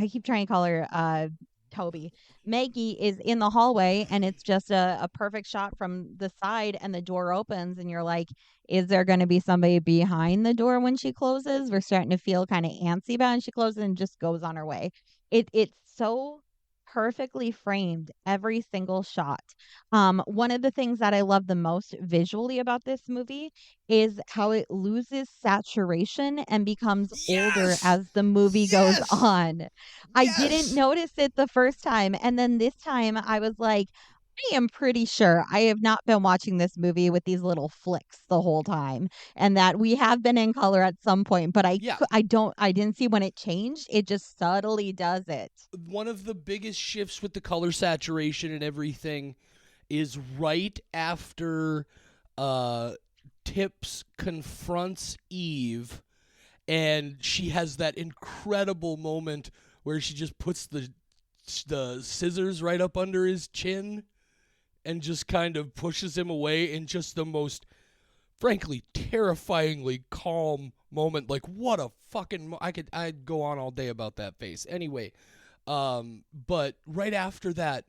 keep trying to call her Toby. Maggie is in the hallway, and it's just a perfect shot from the side, and the door opens, and you're like, is there going to be somebody behind the door when she closes? We're starting to feel kind of antsy about it, and she closes and just goes on her way. It's so perfectly framed, every single shot. One of the things that I love the most visually about this movie is how it loses saturation and becomes older Yes! as the movie goes Yes! on. I didn't Yes! notice it the first time, and then this time I was like, I am pretty sure I have not been watching this movie with these little flicks the whole time, and that we have been in color at some point, but Yeah, I didn't see when it changed. It just subtly does it. one of the biggest shifts with the color saturation and everything is right after uh Tips confronts Eve, and she has that incredible moment where she just puts the scissors right up under his chin and just kind of pushes him away in just the most frankly terrifyingly calm moment. Like, what a fucking I'd go on all day about that face. Anyway, but right after that,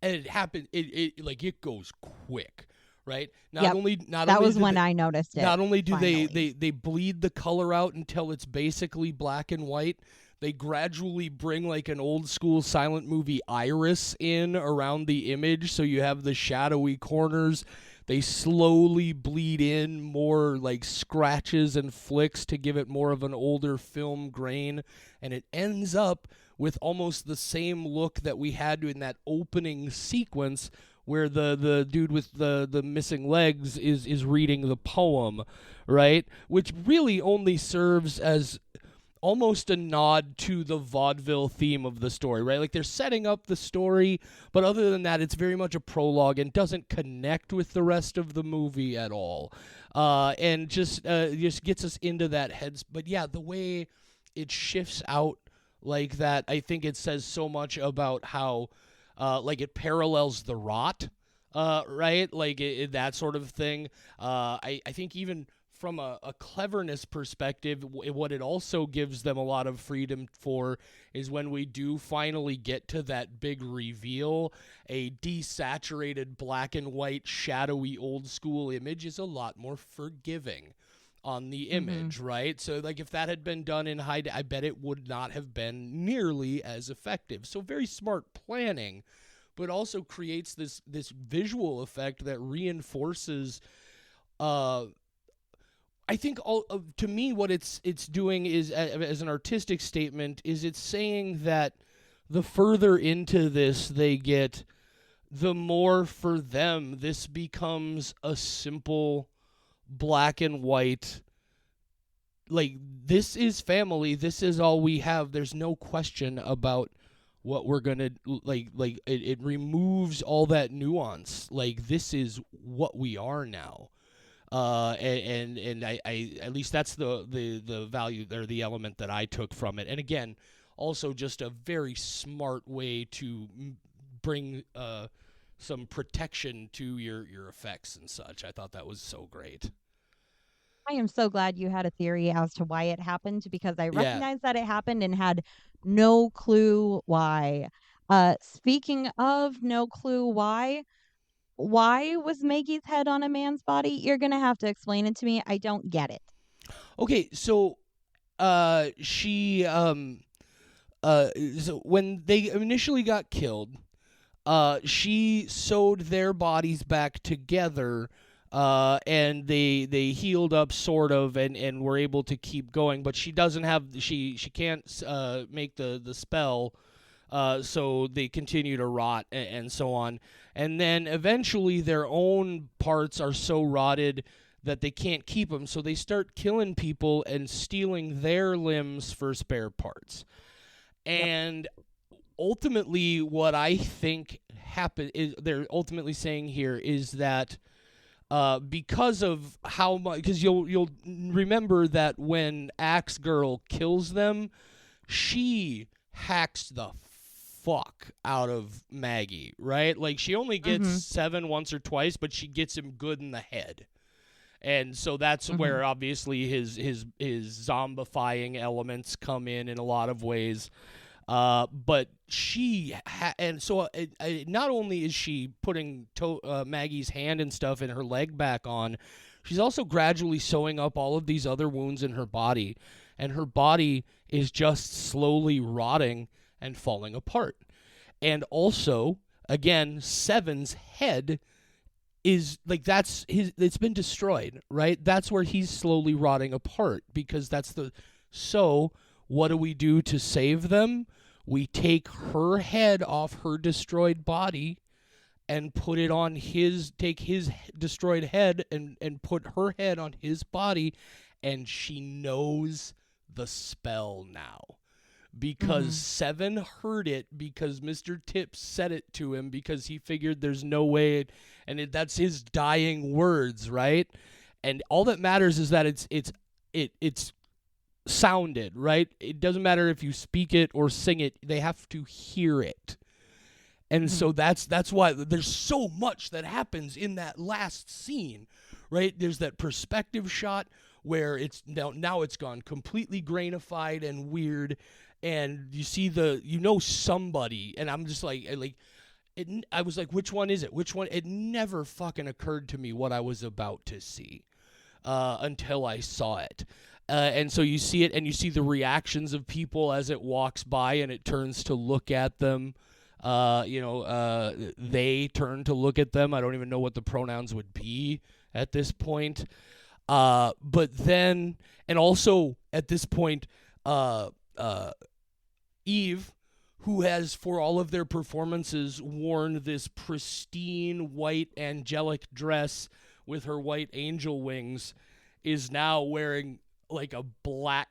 and it happened, it like it goes quick, right? not Yep. only not That only was do when they I noticed it not only do finally. they bleed the color out until it's basically black and white, they gradually bring like an old school silent movie iris in around the image, so you have the shadowy corners. They slowly bleed in more like scratches and flicks to give it more of an older film grain, and it ends up with almost the same look that we had in that opening sequence where the dude with the missing legs is reading the poem, right? Which really only serves as almost a nod to the vaudeville theme of the story, right? Like they're setting up the story, but other than that, it's very much a prologue and doesn't connect with the rest of the movie at all, and just gets us into that heads. But yeah, the way it shifts out like that, I think it says so much about how, like it parallels the rot, right? Like that sort of thing. I think even from a cleverness perspective, what it also gives them a lot of freedom for is when we do finally get to that big reveal, a desaturated black and white, shadowy, old school image is a lot more forgiving on the Hmm. image, right? So, like, if that had been done in I bet it would not have been nearly as effective. So, very smart planning, but also creates this visual effect that reinforces uh I think all to me what it's doing is as an artistic statement is it's saying that the further into this they get, the more for them this becomes a simple black and white, like, this is family, this is all we have, there's no question about what we're gonna it removes all that nuance, like this is what we are now. And I at least that's the value or the element that I took from it. And again, also just a very smart way to bring some protection to your effects and such. I thought that was so great. I am so glad you had a theory as to why it happened, because I Yeah. recognized that it happened and had no clue why. Speaking of no clue why was Maggie's head on a man's body? You're gonna have to explain it to me. I don't get it. Okay, so she so when they initially got killed, she sewed their bodies back together, and they healed up sort of, and were able to keep going. But she doesn't have she can't make the spell, so they continue to rot and so on. And then eventually their own parts are so rotted that they can't keep them, so they start killing people and stealing their limbs for spare parts. Yep. And ultimately, what I think happened is they're ultimately saying here is that because of how much, because you'll remember that when Axe Girl kills them, she hacks the fuck out of Maggie, right? Like she only gets Mm-hmm. seven once or twice, but she gets him good in the head. And so that's Mm-hmm. where obviously his zombifying elements come in a lot of ways. But and so not only is she putting Maggie's hand and stuff and her leg back on, she's also gradually sewing up all of these other wounds in her body, and her body is just slowly rotting and falling apart. And also, again, Seven's head is like that's his it's been destroyed, right? That's where he's slowly rotting apart because that's the so what do we do to save them? We take her head off her destroyed body and put it on take his destroyed head and put her head on his body, and she knows the spell now because Mm-hmm. Seven heard it because Mr. Tips said it to him because he figured there's no way that's his dying words, right? And all that matters is that it's sounded, right? It doesn't matter if you speak it or sing it, they have to hear it. And Mm-hmm. so that's why there's so much that happens in that last scene, right? There's that perspective shot where it's now it's gone completely grainified and weird, and you see somebody, and I'm just like I was like, which one is it? Which one? It never fucking occurred to me what I was about to see until I saw it. And so you see it, and you see the reactions of people as it walks by and it turns to look at them. They turn to look at them. I don't even know what the pronouns would be at this point. But then, and also at this point, uh, uh, Eve, who has for all of their performances worn this pristine white angelic dress with her white angel wings, is now wearing like a black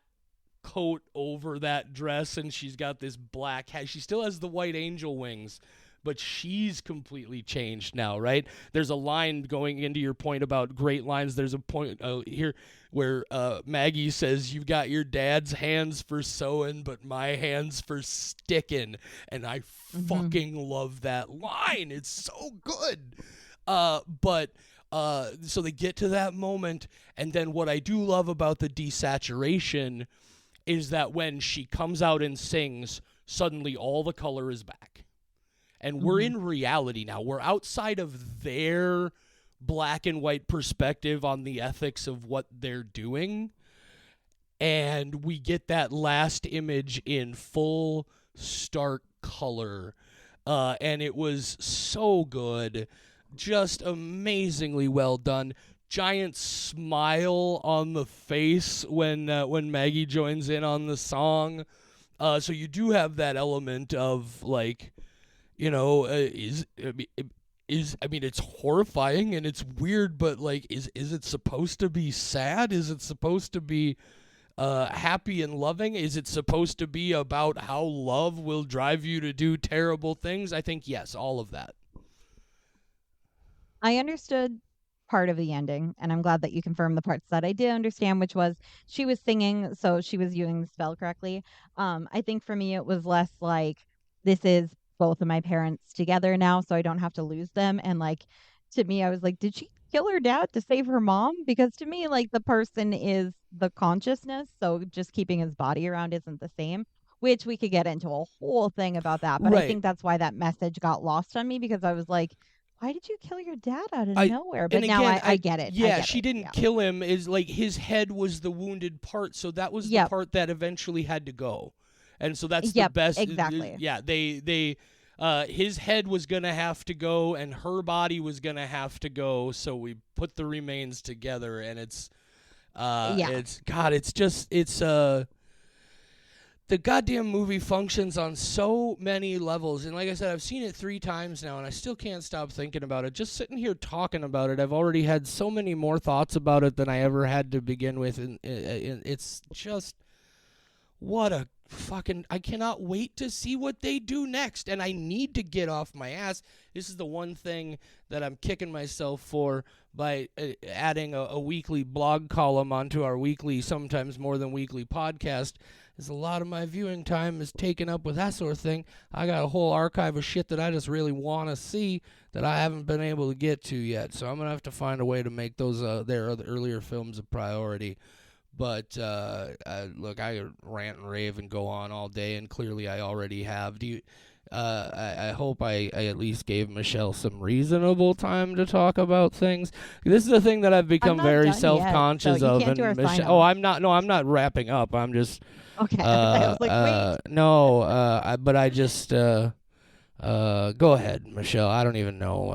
coat over that dress, and she's got this black hat. She still has the white angel wings, but she's completely changed now, right? There's a line going into your point about great lines. There's a point here where Maggie says, "You've got your dad's hands for sewing, but my hands for sticking," and I Mm-hmm. fucking love that line. It's so good. But so they get to that moment, and then what I do love about the desaturation is that when she comes out and sings, suddenly all the color is back. And we're Mm-hmm. in reality now. We're outside of their black and white perspective on the ethics of what they're doing. And we get that last image in full, stark color. And it was so good. Just amazingly well done. Giant smile on the face when Maggie joins in on the song. So you do have that element of like, I mean it's horrifying and it's weird, but like is it supposed to be sad? Is it supposed to be happy and loving? Is it supposed to be about how love will drive you to do terrible things? I think yes, all of that. I understood part of the ending, and I'm glad that you confirmed the parts that I did understand, which was she was singing, so she was using the spell correctly. I think for me, it was less like this is both of my parents together now, so I don't have to lose them. And like to me, I was like, did she kill her dad to save her mom? Because to me, like the person is the consciousness, so just keeping his body around isn't the same. Which we could get into a whole thing about that, but I Right. think that's why that message got lost on me because I was like, why did you kill your dad out of I nowhere? and But now again, I get it. I yeah, get she it. didn't Yeah. kill him. Is like his head was the wounded part, so that was the Yep. part that eventually had to go. And so that's the Yep, best. exactly. Yeah, they his head was gonna have to go, and her body was gonna have to go. So we put the remains together, and it's Yeah. God, it's just the goddamn movie functions on so many levels. And like I said, I've seen it 3 times now, and I still can't stop thinking about it. Just sitting here talking about it, I've already had so many more thoughts about it than I ever had to begin with. And it's just, what a fucking, I cannot wait to see what they do next. And I need to get off my ass. This is the one thing that I'm kicking myself for by adding a weekly blog column onto our weekly, sometimes more than weekly podcast. Is a lot of my viewing time is taken up with that sort of thing. I got a whole archive of shit that I just really want to see that I haven't been able to get to yet. So I'm going to have to find a way to make those their earlier films a priority. But look, I rant and rave and go on all day, and clearly I already have. Do you? I hope I at least gave Michelle some reasonable time to talk about things. This is the thing that I've become not very done yet, self-conscious so you of. can't do our And Michelle, sign-off. oh, I'm not. No, I'm not wrapping up. I'm just. Okay. I was like, wait. No. But I just. Go ahead, Michelle. I don't even know.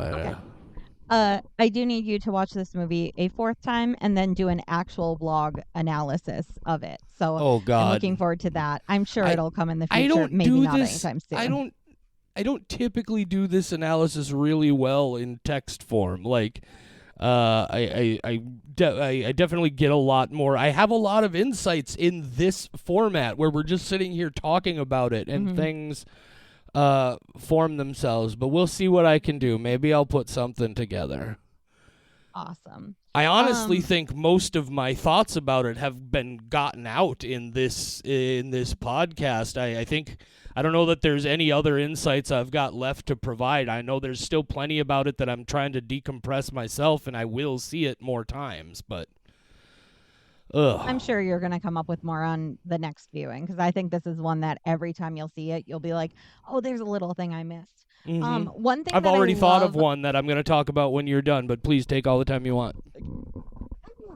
Okay. I do need you to watch this movie a 4th time and then do an actual blog analysis of it. So Oh God. I'm looking forward to that. I'm sure it'll come in the future. I don't Maybe do not this. anytime soon. I don't typically do this analysis really well in text form. Like, I definitely get a lot more. I have a lot of insights in this format where we're just sitting here talking about it and things form themselves. But we'll see what I can do. Maybe I'll put something together. Awesome. I honestly think most of my thoughts about it have been gotten out in this podcast. I think I don't know that there's any other insights I've got left to provide. I know there's still plenty about it that I'm trying to decompress myself, and I will see it more times. But I'm sure you're going to come up with more on the next viewing, because I think this is one that every time you'll see it, you'll be like, oh, there's a little thing I missed. One thing I've that already I thought love, of one that I'm going to talk about when you're done, but please take all the time you want.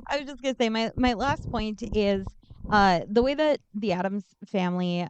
I was just going to say my last point is the way that the Addams Family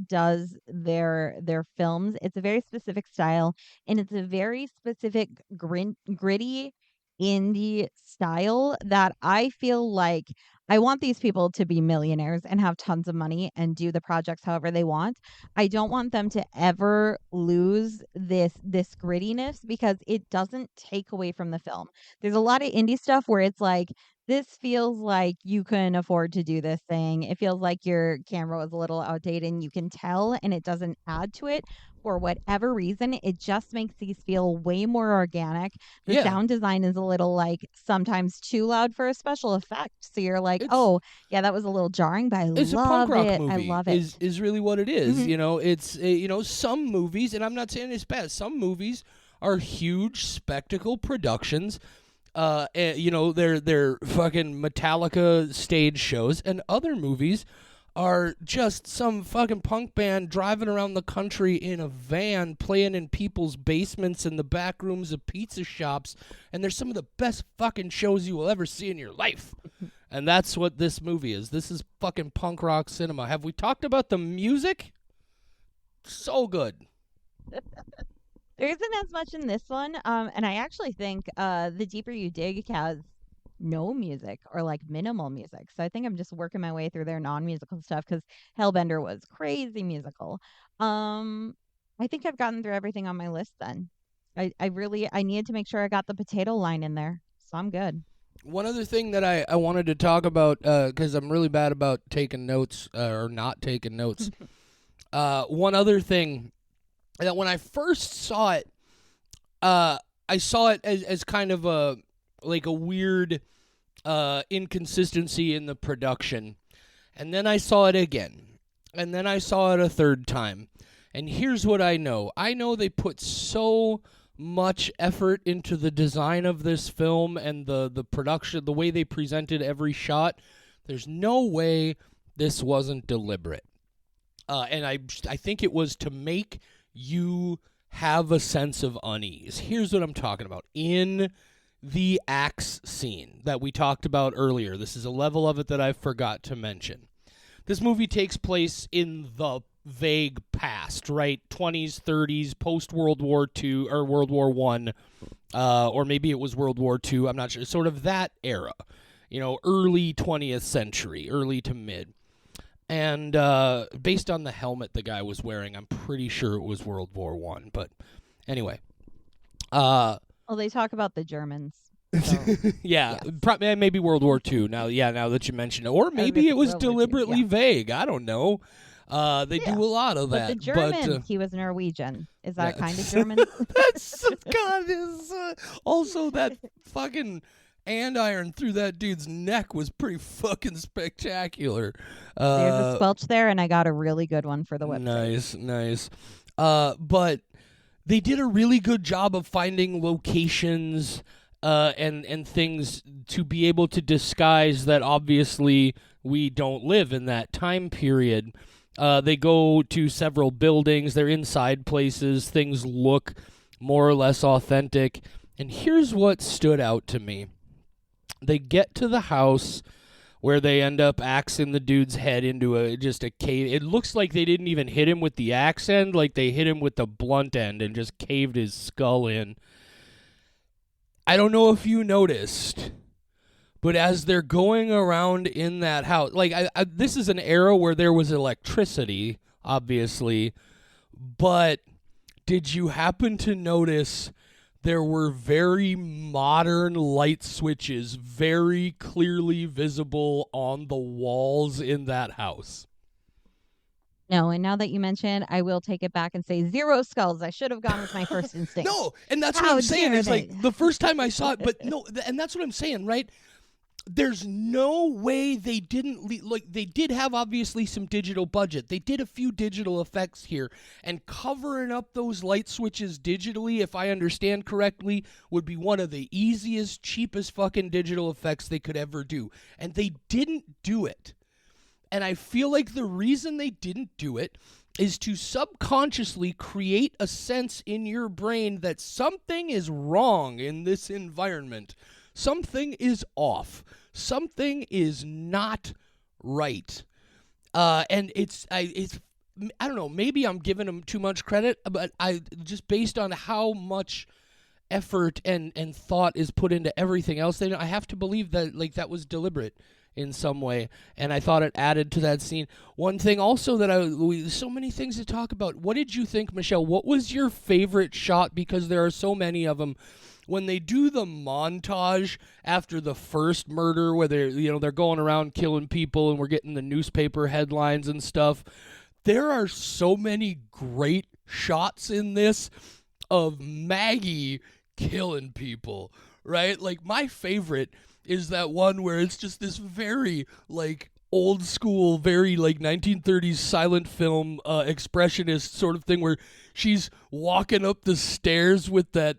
does their films. It's a very specific style, and it's a very specific gritty indie style that I feel like I want these people to be millionaires and have tons of money and do the projects however they want. I don't want them to ever lose this grittiness, because it doesn't take away from the film. There's a lot of indie stuff where it's like, this feels like you couldn't afford to do this thing. It feels like your camera was a little outdated, and you can tell, and it doesn't add to it for whatever reason. It just makes these feel way more organic. The sound design is a little like sometimes too loud for a special effect. So you're like, oh, yeah, that was a little jarring, but I love it. It's a punk rock movie. I love it. Is really what it is. You know, it's some movies, and I'm not saying it's bad. Some movies are huge spectacle productions. They're fucking Metallica stage shows, and other movies are just some fucking punk band driving around the country in a van, playing in people's basements and the back rooms of pizza shops, and they're some of the best fucking shows you will ever see in your life. And that's what this movie is. This is fucking punk rock cinema. Have we talked about the music? So good. There isn't as much in this one, and I actually think The Deeper You Dig has no music, or like minimal music. So I think I'm just working my way through their non-musical stuff, because Hellbender was crazy musical. I think I've gotten through everything on my list then. I needed to make sure I got the potato line in there, so I'm good. One other thing that I wanted to talk about, because I'm really bad about taking notes or not taking notes. One other thing that when I first saw it, I saw it as kind of a weird inconsistency in the production. And then I saw it again. And then I saw it a third time. And here's what I know. I know they put so much effort into the design of this film and the production, the way they presented every shot. There's no way this wasn't deliberate. And I think it was to make you have a sense of unease. Here's what I'm talking about. In the axe scene that we talked about earlier, this is a level of it that I forgot to mention. this movie takes place in the vague past, right? 20s, 30s, post World War II or World War One, or maybe it was World War II. I'm not sure. Sort of that era, early 20th century, early to mid. And based on the helmet the guy was wearing, I'm pretty sure it was World War One. But anyway, Well, they talk about the Germans. So, yeah, yes. maybe World War II. Now that you mention it, or maybe it was World War II, deliberately yeah. vague. I don't know. They Yeah. do a lot of But the that, Germans, he was Norwegian. Is that yeah. kind of German? That's God is also that fucking andiron through that dude's neck was pretty fucking spectacular. There's a squelch there, and I got a really good one for the website. Nice. But they did a really good job of finding locations and things to be able to disguise that obviously we don't live in that time period. They go to several buildings. They're inside places. Things look more or less authentic. And here's what stood out to me. They get to the house where they end up axing the dude's head into just a cave. It looks like they didn't even hit him with the axe end, like they hit him with the blunt end and just caved his skull in. I don't know if you noticed, but as they're going around in that house, like this is an era where there was electricity, obviously, but did you happen to notice there were very modern light switches very clearly visible on the walls in that house? No, and now that you mention, I will take it back and say 0 skulls. I should have gone with my first instinct. No, and that's what How I'm saying. dare It's they? like the first time I saw it, but no, and that's what I'm saying, right? There's no way they didn't they did have obviously some digital budget. They did a few digital effects here, and covering up those light switches digitally, if I understand correctly, would be one of the easiest, cheapest fucking digital effects they could ever do. And they didn't do it. And I feel like the reason they didn't do it is to subconsciously create a sense in your brain that something is wrong in this environment. Something is off. Something is not right. And I don't know, maybe I'm giving them too much credit, but I just based on how much effort and thought is put into everything else, I have to believe that that was deliberate in some way, and I thought it added to that scene. One thing also that so many things to talk about. What did you think, Michelle? What was your favorite shot? Because there are so many of them. When they do the montage after the first murder, where they're going around killing people, and we're getting the newspaper headlines and stuff, there are so many great shots in this of Maggie killing people, right? Like, my favorite is that one where it's just this very old school, very 1930s silent film expressionist sort of thing, where she's walking up the stairs with that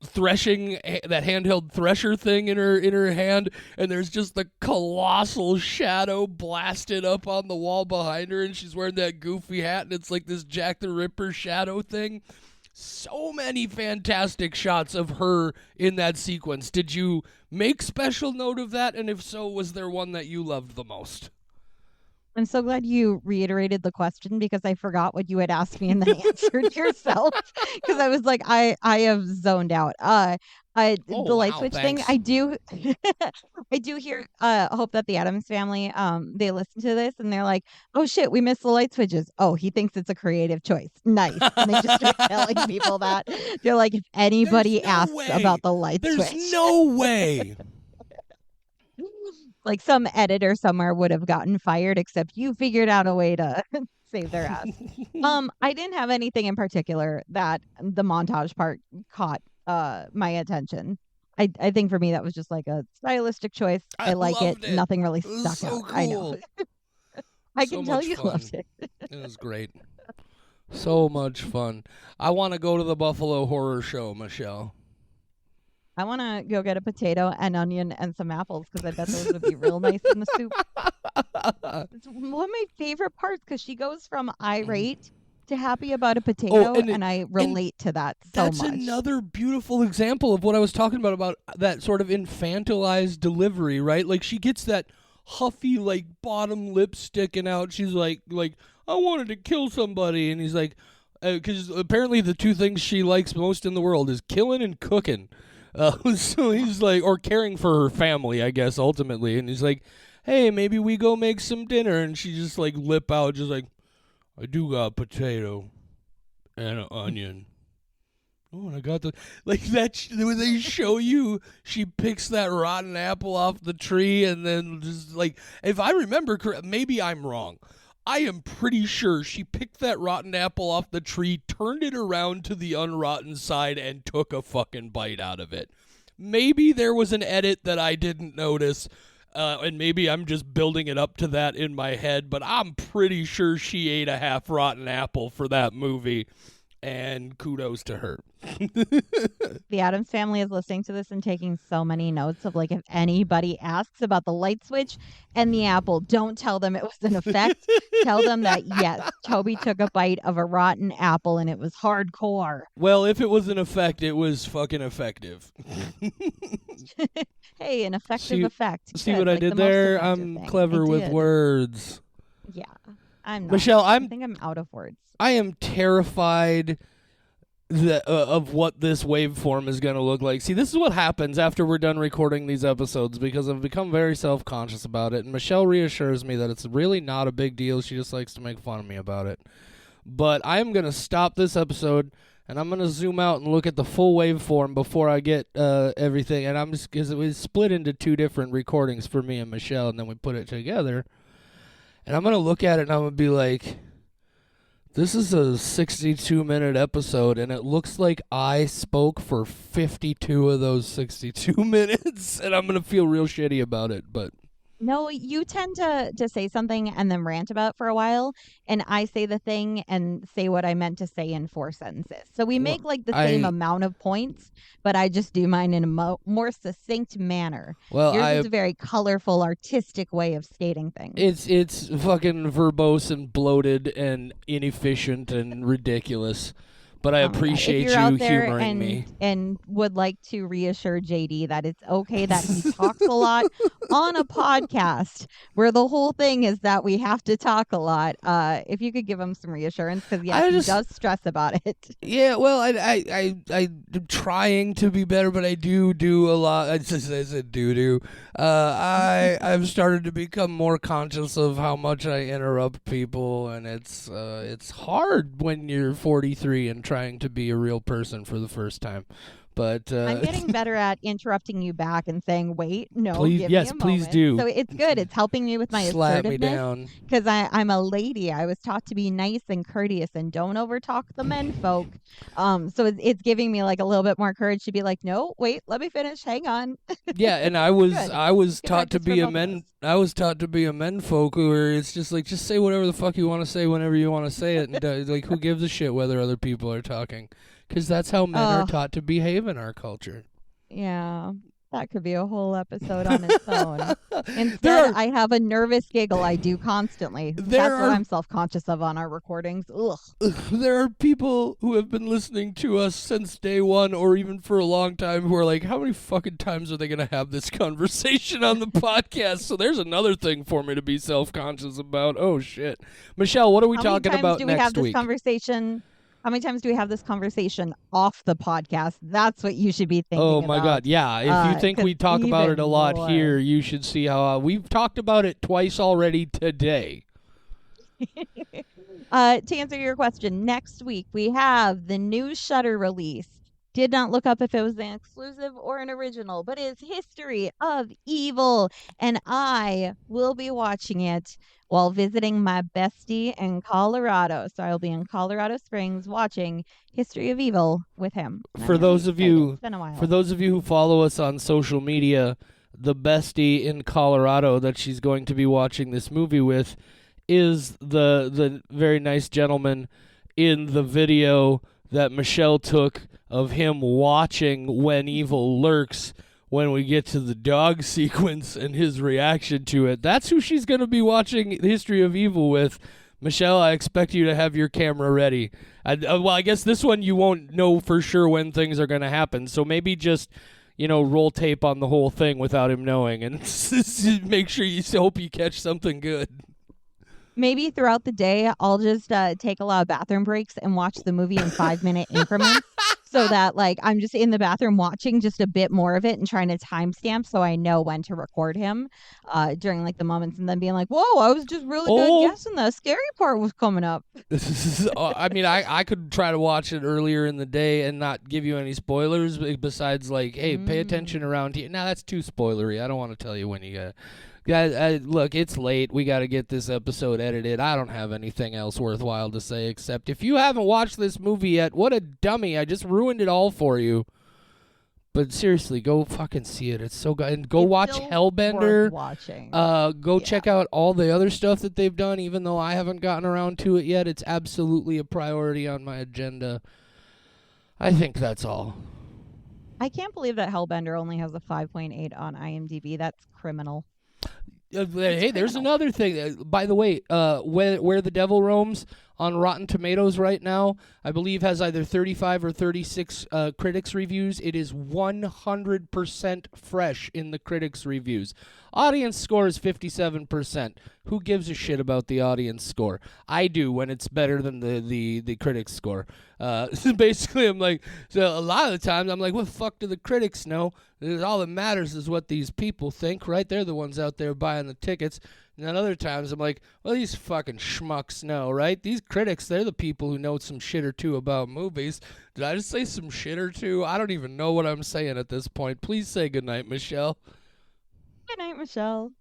threshing, that handheld thresher thing in her hand, and there's just the colossal shadow blasted up on the wall behind her, and she's wearing that goofy hat, and it's like this Jack the Ripper shadow thing. So many fantastic shots of her in that sequence. Did you make special note of that? And if so, was there one that you loved the most? I'm so glad you reiterated the question because I forgot what you had asked me and then answered yourself because I was like, I have zoned out. The light switch thing, thanks. I do, I do hear. Hope that the Addams family, they listen to this and they're like, oh shit, we missed the light switches. Oh, he thinks it's a creative choice. Nice. And they just start telling people that. They're like, if anybody asks about the light switch, there's no way. like some editor somewhere would have gotten fired, except you figured out a way to save their ass. I didn't have anything in particular that the montage part caught my attention. I think for me that was just like a stylistic choice. I like it. Nothing really stuck so out. Cool. I know. I can tell you loved it. It was great. So much fun. I want to go to the Buffalo Horror Show, Michelle. I want to go get a potato, an onion, and some apples because I bet those would be real nice in the soup. It's one of my favorite parts because she goes from irate to happy about a potato, and I relate to that so much. That's another beautiful example of what I was talking about that sort of infantilized delivery, right? Like, she gets that huffy, like, bottom lip sticking out. She's like, I wanted to kill somebody. And he's like, because apparently the two things she likes most in the world is killing and cooking. So he's like, or caring for her family, I guess, ultimately. And he's like, hey, maybe we go make some dinner. And she just, like, lip out, just like, I do got a potato and an onion. Oh, and I got the, like, that, when they show you, she picks that rotten apple off the tree, and then just, like, if I remember correct, maybe I'm wrong. I am pretty sure she picked that rotten apple off the tree, turned it around to the unrotten side, and took a fucking bite out of it. Maybe there was an edit that I didn't notice, and maybe I'm just building it up to that in my head, but I'm pretty sure she ate a half rotten apple for that movie, and kudos to her. The Addams Family is listening to this and taking so many notes of, like, if anybody asks about the light switch and the apple, don't tell them it was an effect. Tell them that, yes, Toby took a bite of a rotten apple and it was hardcore. Well, if it was an effect, it was fucking effective. Hey, an effective effect. See Good, what I like the did most there? effective I'm thing. clever I with did. words. Yeah, I'm not. Michelle, I think I'm out of words. I am terrified of what this waveform is going to look like. See, this is what happens after we're done recording these episodes, because I've become very self-conscious about it, and Michelle reassures me that it's really not a big deal. She just likes to make fun of me about it. But I'm going to stop this episode, and I'm going to zoom out and look at the full waveform before I get everything. And I'm just, because it was split into two different recordings for me and Michelle, and then we put it together. And I'm going to look at it, and I'm going to be like, this is a 62-minute episode, and it looks like I spoke for 52 of those 62 minutes, and I'm going to feel real shitty about it, but... No, you tend to say something and then rant about it for a while, and I say the thing and say what I meant to say in 4 sentences. So we make, like, the same amount of points, but I just do mine in a more succinct manner. Well, Yours is a very colorful, artistic way of stating things. It's fucking verbose and bloated and inefficient and ridiculous. But I appreciate if you're out you there humoring me. and would like to reassure JD that it's okay that he talks a lot on a podcast where the whole thing is that we have to talk a lot. If you could give him some reassurance, because he does stress about it. Yeah, well, I'm trying to be better, but I do a lot. I said do. I've started to become more conscious of how much I interrupt people, and it's hard when you're 43 and trying to be a real person for the first time. But I'm getting better at interrupting you back and saying, "Wait, no, please, give yes, me a please moment." do. So it's good. It's helping me with my slap me assertiveness down. because I'm a lady. I was taught to be nice and courteous and don't overtalk the men folk. So it's giving me, like, a little bit more courage to be like, "No, wait, let me finish. Hang on." Yeah, and I was taught to practice be for a both of men. us. I was taught to be a menfolk where it's just like, just say whatever the fuck you want to say whenever you want to say it, and like, who gives a shit whether other people are talking? Because that's how men are taught to behave in our culture. Yeah, that could be a whole episode on its own. Instead, I have a nervous giggle I do constantly. That's what I'm self-conscious of on our recordings. Ugh. There are people who have been listening to us since day one, or even for a long time, who are like, how many fucking times are they going to have this conversation on the podcast? So there's another thing for me to be self-conscious about. Oh, shit. Michelle, what are we talking about next week? How many times do we have this conversation off the podcast? That's what you should be thinking about. Oh, my God. Yeah. If you think we talk about it a lot here, you should see how we've talked about it twice already today. To answer your question, next week we have the new Shudder release. Did not look up if it was an exclusive or an original, but it's History of Evil, and I will be watching it while visiting my bestie in Colorado. So I'll be in Colorado Springs watching History of Evil with him. For those of you, it's been a while. For those of you who follow us on social media, the bestie in Colorado that she's going to be watching this movie with is the very nice gentleman in the video that Michelle took of him watching When Evil Lurks when we get to the dog sequence and his reaction to it. That's who she's going to be watching History of Evil with. Michelle, I expect you to have your camera ready. Well, I guess this one you won't know for sure when things are going to happen, so maybe just roll tape on the whole thing without him knowing, and make sure you hope you catch something good. Maybe throughout the day, I'll just take a lot of bathroom breaks and watch the movie in 5-minute increments so that like I'm just in the bathroom watching just a bit more of it and trying to timestamp so I know when to record him during like the moments, and then being like, whoa, I was just really good guessing the scary part was coming up. I mean, I could try to watch it earlier in the day and not give you any spoilers besides like, hey, pay attention around here. Now that's too spoilery. I don't want to tell you when you got. Guys, look, it's late. We got to get this episode edited. I don't have anything else worthwhile to say except if you haven't watched this movie yet, what a dummy. I just ruined it all for you. But seriously, go fucking see it. It's so good. And go watch Hellbender. Go check out all the other stuff that they've done, even though I haven't gotten around to it yet. It's absolutely a priority on my agenda. I think that's all. I can't believe that Hellbender only has a 5.8 on IMDb. That's criminal. Hey, there's another thing. By the way, Where the Devil Roams on Rotten Tomatoes right now, I believe has either 35 or 36 critics reviews. It is 100% fresh in the critics reviews. Audience score is 57%. Who gives a shit about the audience score? I do when it's better than the critics score. Basically, I'm like, so a lot of the times I'm like, what the fuck do the critics know? All that matters is what these people think, right? They're the ones out there buying the tickets. And then other times I'm like, well, these fucking schmucks know, right? These critics, they're the people who know some shit or two about movies. Did I just say some shit or two? I don't even know what I'm saying at this point. Please say goodnight, Michelle. Good night, Michelle.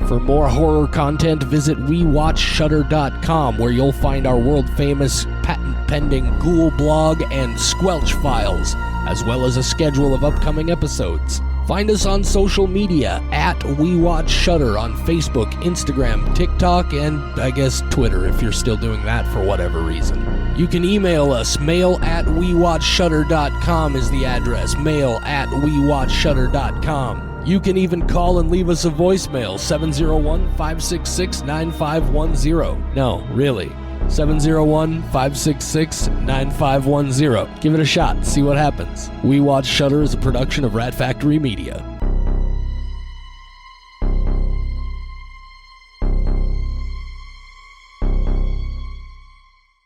For more horror content, visit WeWatchShutter.com, where you'll find our world-famous patent-pending Ghoul blog and Squelch files, as well as a schedule of upcoming episodes. Find us on social media at WeWatchShutter on Facebook, Instagram, TikTok, and I guess Twitter if you're still doing that for whatever reason. You can email us. mail@WeWatchShutter.com is the address. mail@WeWatchShutter.com. You can even call and leave us a voicemail, 701-566-9510. No, really. 701-566-9510. Give it a shot. See what happens. We Watch Shutter is a production of Rat Factory Media.